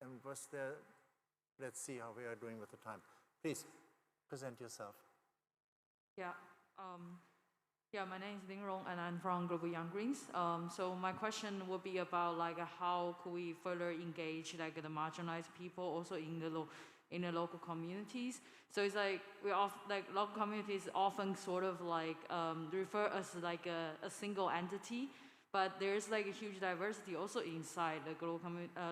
And was there, let's see how we are doing with the time. Please, present yourself. Yeah. Yeah, my name is Ling Rong, and I'm from Global Young Greens. So my question would be about how could we further engage the marginalized people also in the local communities. So it's local communities often sort of refer us a single entity, but there's a huge diversity also inside the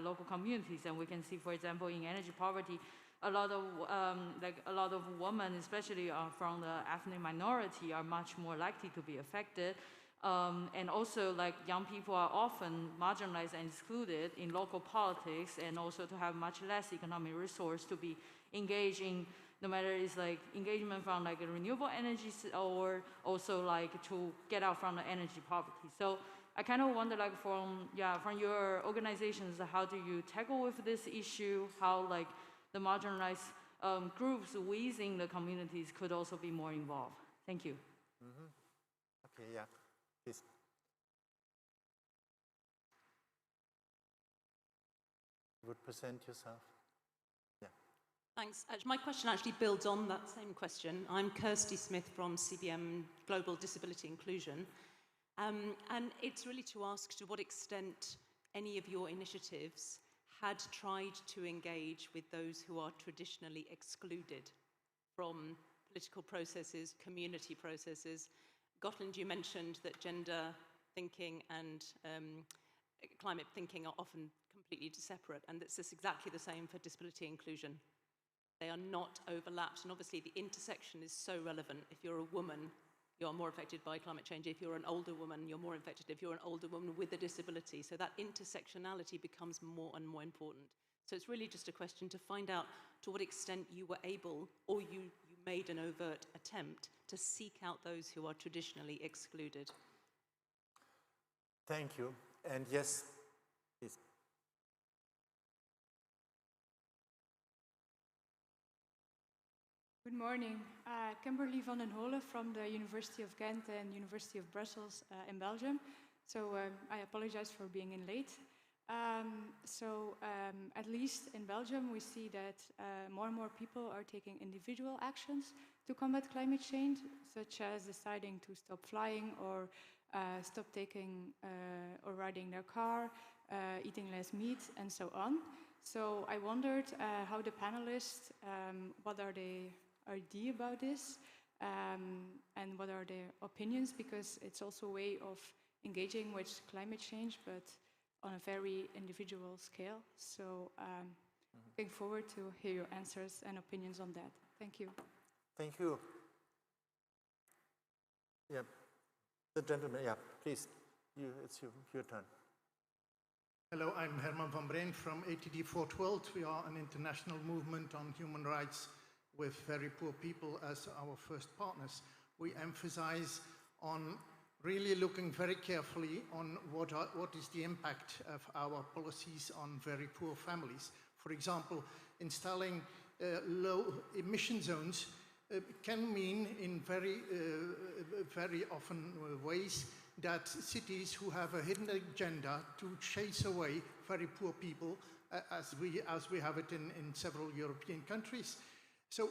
local communities, and we can see, for example, in energy poverty, a lot of women, especially from the ethnic minority, are much more likely to be affected. And also, young people are often marginalized and excluded in local politics, and also to have much less economic resource to be engaged in, no matter it's engagement from renewable energy, or also to get out from the energy poverty. So I kind of wonder, from your organizations, how do you tackle with this issue? How the marginalized groups within the communities could also be more involved? Thank you. Okay, yeah, please. You would present yourself. Yeah. Thanks. My question actually builds on that same question. I'm Kirsty Smith from CBM Global Disability Inclusion. And it's really to ask to what extent any of your initiatives had tried to engage with those who are traditionally excluded from political processes, community processes. Gotelind, you mentioned that gender thinking and climate thinking are often completely separate, and it's exactly the same for disability inclusion. They are not overlapped, and obviously the intersection is so relevant. If you're a woman, you're more affected by climate change. If you're an older woman, you're more affected if you're an older woman with a disability. So that intersectionality becomes more and more important. So it's really just a question to find out to what extent you were able, or you made an overt attempt to seek out those who are traditionally excluded. Thank you. And yes, please. Good morning. Kimberly van den Holen from the University of Ghent and University of Brussels in Belgium. So I apologize for being in late. At least in Belgium, we see that more and more people are taking individual actions to combat climate change, such as deciding to stop flying or stop taking or riding their car, eating less meat, and so on. So I wondered how the panelists, what are their idea about this, and what are their opinions, because it's also a way of engaging with climate change, but on a very individual scale. So looking forward to hear your answers and opinions on that. Thank you. Thank you. Yeah, the gentleman, yeah, please, it's your turn. Hello, I'm Herman van Breen from ATD 412. We are an international movement on human rights with very poor people as our first partners. We emphasize on really looking very carefully on what is the impact of our policies on very poor families. For example, installing low emission zones can mean in very often ways that cities who have a hidden agenda to chase away very poor people, as we have it in several European countries. So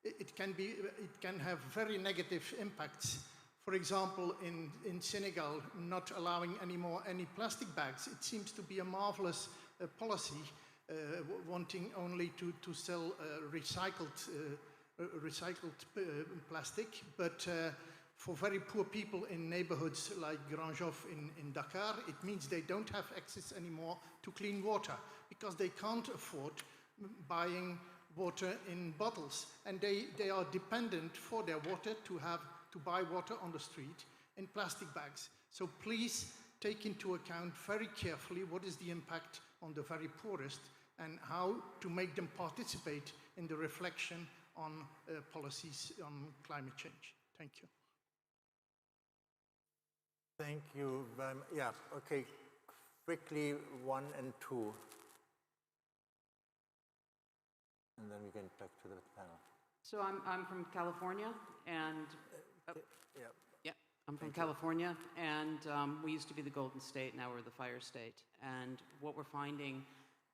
it can have very negative impacts. For example, in Senegal, not allowing anymore any plastic bags. It seems to be a marvelous policy, wanting only to sell recycled plastic, but for very poor people in neighborhoods like Grand Joff in Dakar, it means they don't have access anymore to clean water because they can't afford buying water in bottles, and they are dependent for their water to buy water on the street in plastic bags. So please take into account very carefully what is the impact on the very poorest and how to make them participate in the reflection on policies on climate change. Thank you. Thank you. Yeah, okay, quickly 1 and 2. And then we can talk to the panel. So I'm from California, and I'm from California, and we used to be the Golden State. Now we're the Fire State. And what we're finding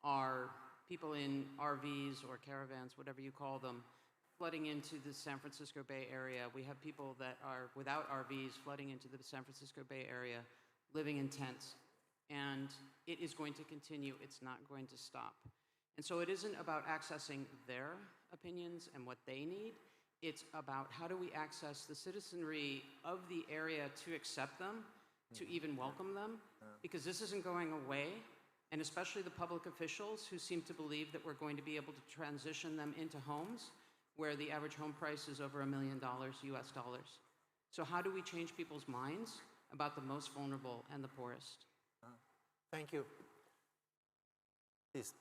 are people in RVs or caravans, whatever you call them, flooding into the San Francisco Bay Area. We have people that are without RVs flooding into the San Francisco Bay Area, living in tents. And it is going to continue. It's not going to stop. And so it isn't about accessing their opinions and what they need. It's about how do we access the citizenry of the area to accept them, to even welcome them, because this isn't going away, and especially the public officials who seem to believe that we're going to be able to transition them into homes where the average home price is over $1 million US dollars. So how do we change people's minds about the most vulnerable and the poorest? Thank you. Please.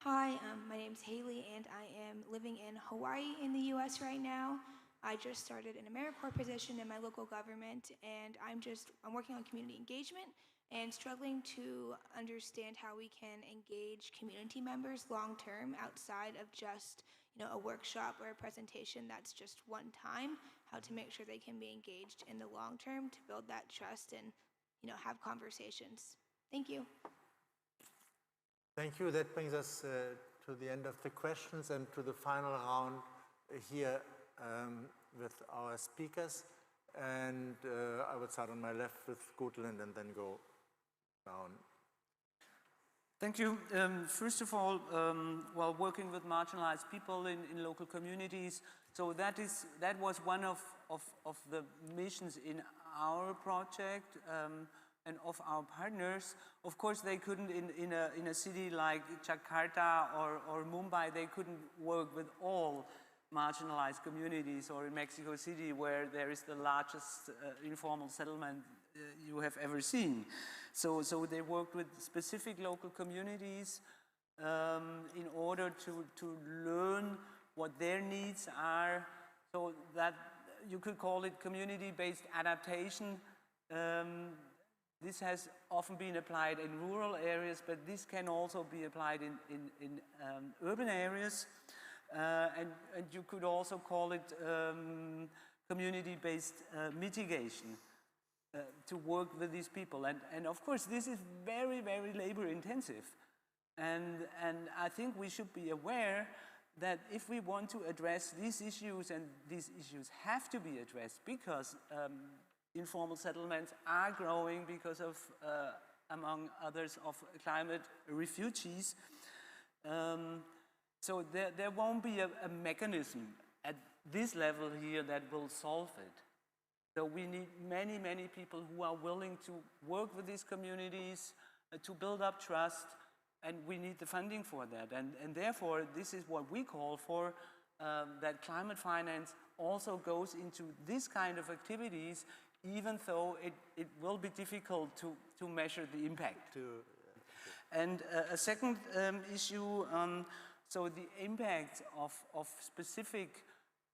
Hi, my name's Haley, and I am living in Hawaii in the US right now. I just started an AmeriCorps position in my local government, and I'm working on community engagement and struggling to understand how we can engage community members long-term outside of just a workshop or a presentation that's just one time, how to make sure they can be engaged in the long term to build that trust and have conversations. Thank you. Thank you. That brings us to the end of the questions and to the final round here with our speakers. And I would start on my left with Gotelind and then go down. Thank you. First of all, while working with marginalized people in local communities, so that was one of the missions in our project and of our partners. Of course, they couldn't, in a city like Jakarta or Mumbai, they couldn't work with all marginalized communities, or in Mexico City, where there is the largest informal settlement you have ever seen. So they worked with specific local communities in order to learn what their needs are, so that you could call it community-based adaptation. This has often been applied in rural areas, but this can also be applied in urban areas. And you could also call it community-based mitigation to work with these people. And of course, this is very, very labor-intensive. And I think we should be aware that if we want to address these issues, and these issues have to be addressed because informal settlements are growing because of, among others, of climate refugees. So there won't be a mechanism at this level here that will solve it. So we need many, many people who are willing to work with these communities, to build up trust, and we need the funding for that. And therefore, this is what we call for, that climate finance also goes into this kind of activities, even though it will be difficult to measure the impact. And a second issue, so the impact of specific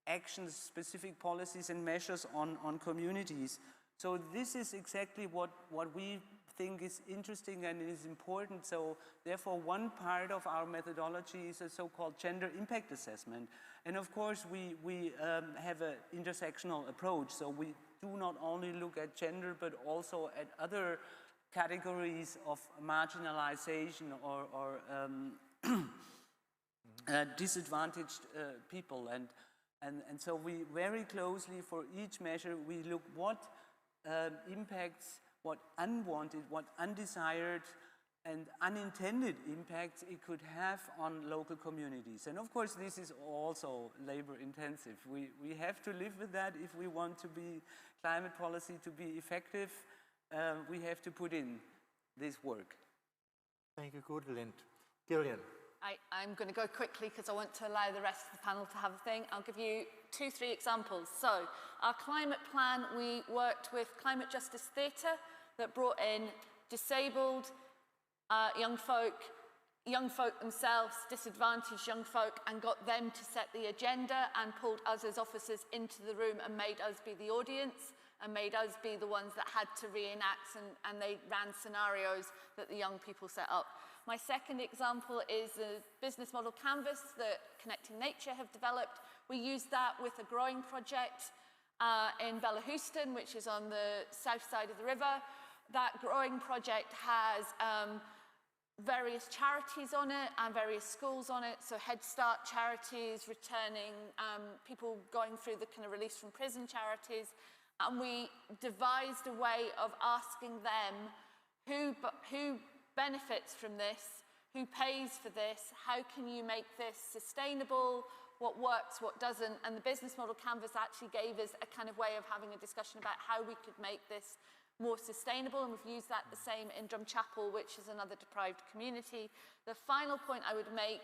actions, specific policies and measures on communities. So this is exactly what we think is interesting and is important. So therefore, one part of our methodology is a so-called gender impact assessment. And of course, we have an intersectional approach. So we do not only look at gender, but also at other categories of marginalization or disadvantaged people. And so we very closely, for each measure, we look what impacts, what unwanted, what undesired and unintended impacts it could have on local communities. And of course, this is also labor intensive. We have to live with that if we want to be climate policy to be effective. We have to put in this work. Thank you, Gotelind. Gillian. I'm going to go quickly because I want to allow the rest of the panel to have a thing. I'll give you 2-3 examples. So our climate plan, we worked with Climate Justice Theatre that brought in disabled young folk themselves, disadvantaged young folk, and got them to set the agenda and pulled us as officers into the room and made us be the audience and made us be the ones that had to reenact, and they ran scenarios that the young people set up. My second example is a business model canvas that Connecting Nature have developed. We used that with a growing project in Bellahouston, which is on the south side of the river. That growing project has various charities on it and various schools on it. So Head Start charities, returning people going through the kind of release from prison charities. And we devised a way of asking them who benefits from this, who pays for this, how can you make this sustainable, what works, what doesn't, and the business model canvas actually gave us a kind of way of having a discussion about how we could make this more sustainable, and we've used that the same in Drumchapel, which is another deprived community. The final point I would make,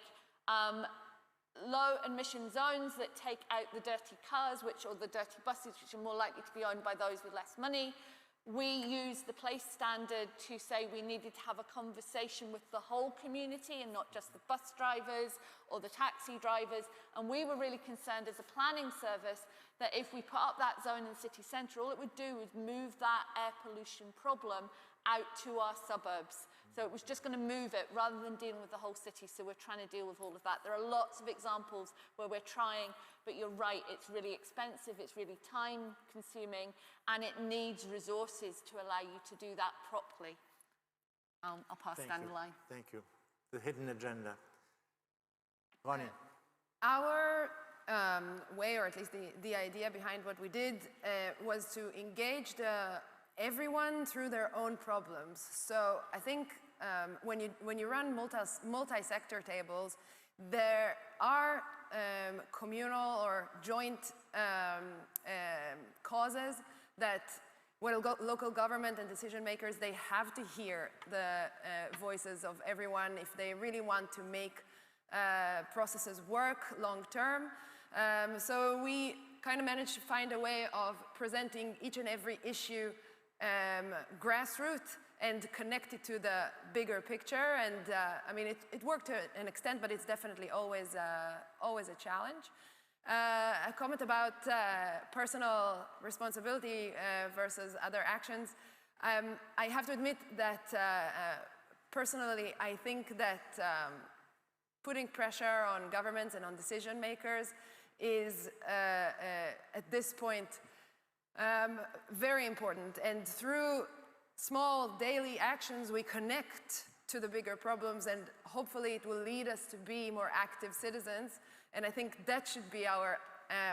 low emission zones that take out the dirty cars, or the dirty buses, which are more likely to be owned by those with less money. We used the place standard to say we needed to have a conversation with the whole community and not just the bus drivers or the taxi drivers. And we were really concerned as a planning service that if we put up that zone in city centre, all it would do was move that air pollution problem out to our suburbs. So it was just going to move it rather than dealing with the whole city. So we're trying to deal with all of that. There are lots of examples where we're trying, but you're right, it's really expensive, it's really time consuming, and it needs resources to allow you to do that properly. I'll pass down the line. Thank you. The hidden agenda. Rony. Our way, or at least the idea behind what we did, was to engage everyone through their own problems. So I think when you run multi-sector tables, there are communal or joint causes that local government and decision makers, they have to hear the voices of everyone if they really want to make processes work long term. So we kind of managed to find a way of presenting each and every issue grassroots and connected to the bigger picture. And I mean, it worked to an extent, but it's definitely always a challenge. A comment about personal responsibility versus other actions. I have to admit that personally, I think that putting pressure on governments and on decision makers is, at this point, very important. And through small daily actions, we connect to the bigger problems, and hopefully it will lead us to be more active citizens. And I think that should be our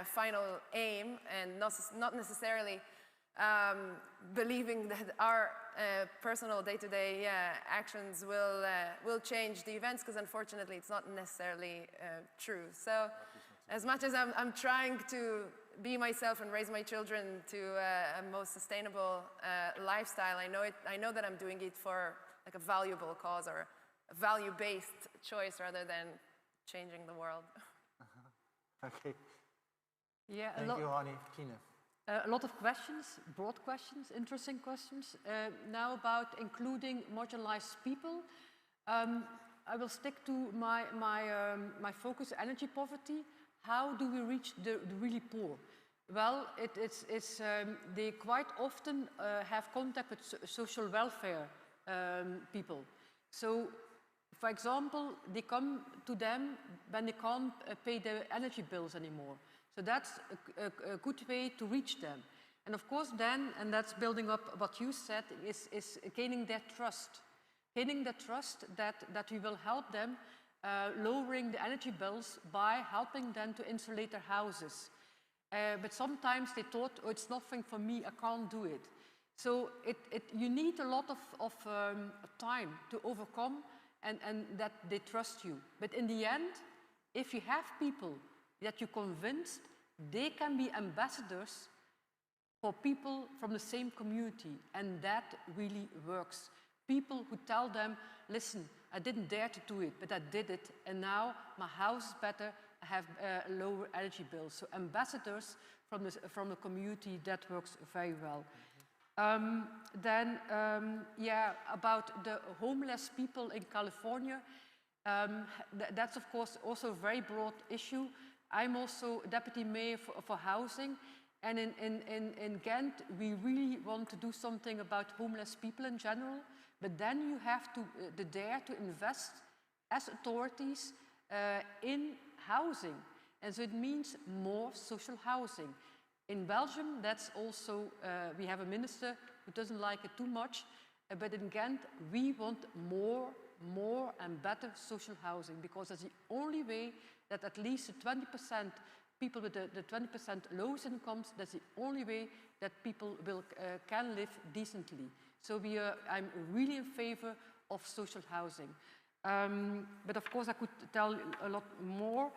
final aim, and not necessarily believing that our personal day-to-day actions will change the events, because unfortunately it's not necessarily true. So as much as I'm trying to be myself and raise my children to a most sustainable lifestyle, I know that I'm doing it for like a valuable cause or a value-based choice rather than changing the world. Okay. Yeah, Thank you, Rony. Kine. A lot of questions, broad questions, interesting questions. Now about including marginalized people. I will stick to my focus, energy poverty. How do we reach the really poor? Well, they quite often have contact with social welfare people. So, for example, they come to them when they can't pay their energy bills anymore. So that's a good way to reach them. And of course then, and that's building up what you said, is gaining their trust. Gaining the trust that we will help them lowering the energy bills by helping them to insulate their houses. But sometimes they thought, oh, it's nothing for me, I can't do it. So you need a lot of time to overcome and that they trust you. But in the end, if you have people that you convinced, they can be ambassadors for people from the same community, and that really works. People who tell them, listen, I didn't dare to do it, but I did it, and now my house is better, I have lower energy bills. So ambassadors from the community, that works very well. Yeah, about the homeless people in California, that's of course also a very broad issue. I'm also deputy mayor for housing, and in Ghent we really want to do something about homeless people in general, but then you have to dare to invest as authorities in housing, and so it means more social housing. In Belgium, that's also, we have a minister who doesn't like it too much, but in Ghent, we want more and better social housing, because that's the only way that at least 20% people with the 20% lowest incomes, that's the only way that people can live decently. So I'm really in favor of social housing. But of course, I could tell a lot more.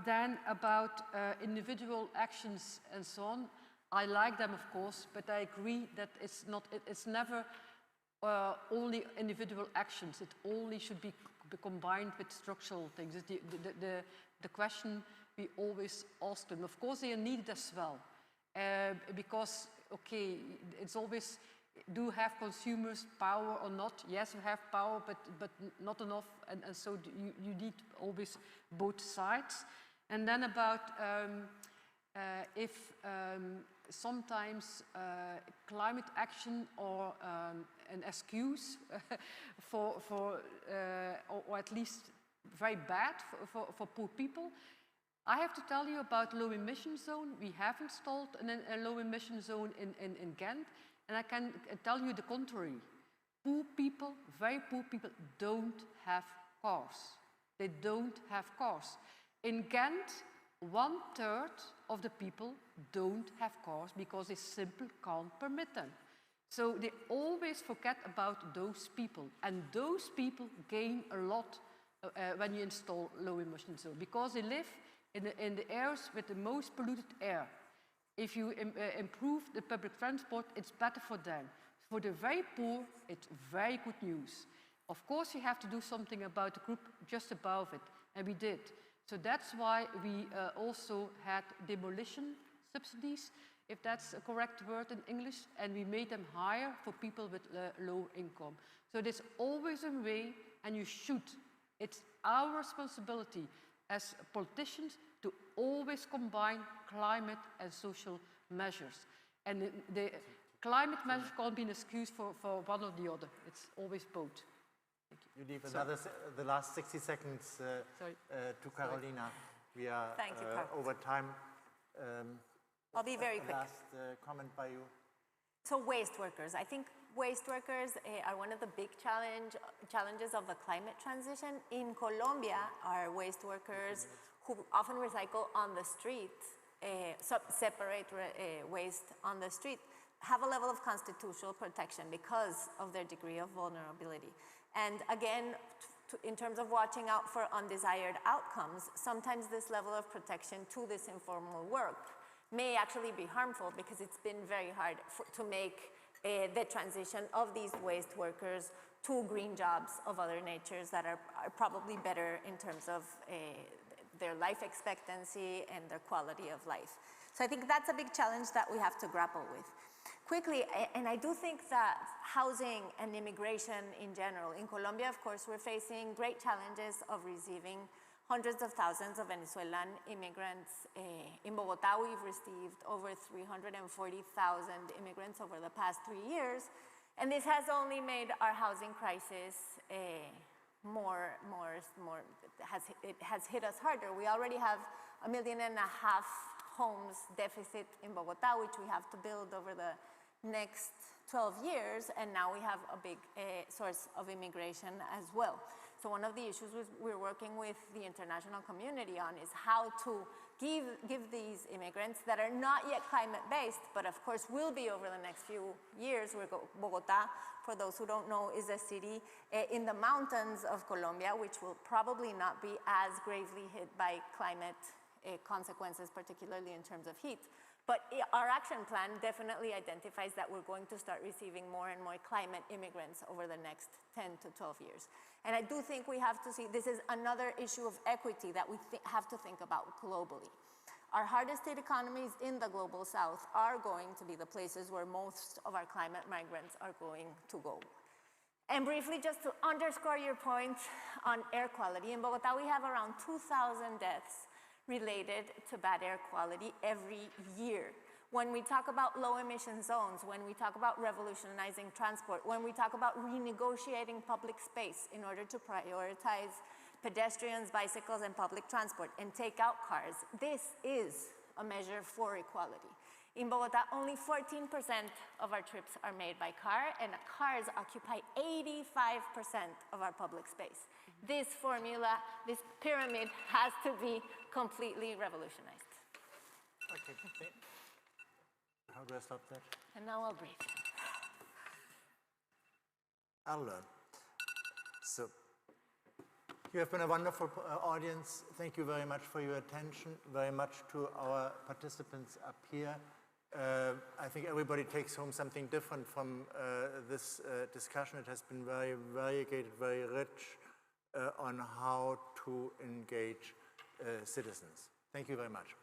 Then about individual actions and so on, I like them, of course, but I agree that it's never only individual actions. It only should be combined with structural things. The question we always ask them. Of course, they are needed as well, because, okay, it's always, do have consumers power or not? Yes, we have power, but not enough, and so you need always both sides. And then about if sometimes climate action or an excuse or at least very bad for poor people. I have to tell you about low emission zone. We have installed a low emission zone in Ghent, and I can tell you the contrary. Poor people, very poor people, don't have cars. They don't have cars. In Ghent, 1/3 of the people don't have cars because they simply can't permit them. So they always forget about those people, and those people gain a lot when you install low emission zone, because they live in the areas with the most polluted air. If you improve the public transport, it's better for them. For the very poor, it's very good news. Of course, you have to do something about the group just above it, and we did. So that's why we also had demolition subsidies, if that's a correct word in English, and we made them higher for people with low income. So there's always a way, and you should. It's our responsibility as politicians to always combine climate and social measures. And the climate measures can't be an excuse for one or the other. It's always both. You leave the last 60 seconds to Carolina. We are over time. I'll be very quick. Last comment by you. So waste workers. I think waste workers are one of the big challenges of the climate transition. In Colombia, our waste workers who often recycle on the street, separate waste on the street, have a level of constitutional protection because of their degree of vulnerability. And again, in terms of watching out for undesired outcomes, sometimes this level of protection to this informal work may actually be harmful, because it's been very hard to make the transition of these waste workers to green jobs of other natures that are probably better in terms of their life expectancy and their quality of life. So I think that's a big challenge that we have to grapple with. Quickly, and I do think that housing and immigration in general, in Colombia, of course, we're facing great challenges of receiving hundreds of thousands of Venezuelan immigrants. In Bogotá, we've received over 340,000 immigrants over the past 3 years. And this has only made our housing crisis it has hit us harder. We already have 1.5 million homes deficit in Bogotá, which we have to build over the next 12 years, and now we have a big source of immigration as well. So one of the issues we're working with the international community on is how to give these immigrants that are not yet climate-based, but of course will be over the next few years. Bogotá, for those who don't know, is a city in the mountains of Colombia, which will probably not be as gravely hit by climate consequences, particularly in terms of heat. But our action plan definitely identifies that we're going to start receiving more and more climate immigrants over the next 10 to 12 years. And I do think we have to see, this is another issue of equity that we have to think about globally. Our hardest hit economies in the global south are going to be the places where most of our climate migrants are going to go. And briefly, just to underscore your point on air quality, in Bogotá we have around 2,000 deaths related to bad air quality every year. When we talk about low emission zones, when we talk about revolutionizing transport, when we talk about renegotiating public space in order to prioritize pedestrians, bicycles, and public transport and take out cars, this is a measure for equality. In Bogotá, only 14% of our trips are made by car, and cars occupy 85% of our public space. This formula, this pyramid has to be completely revolutionized. Okay, how do I stop that? And now I'll breathe. I'll learn. So, you have been a wonderful audience. Thank you very much for your attention, very much to our participants up here. I think everybody takes home something different from this discussion. It has been very variegated, very rich on how to engage citizens. Thank you very much.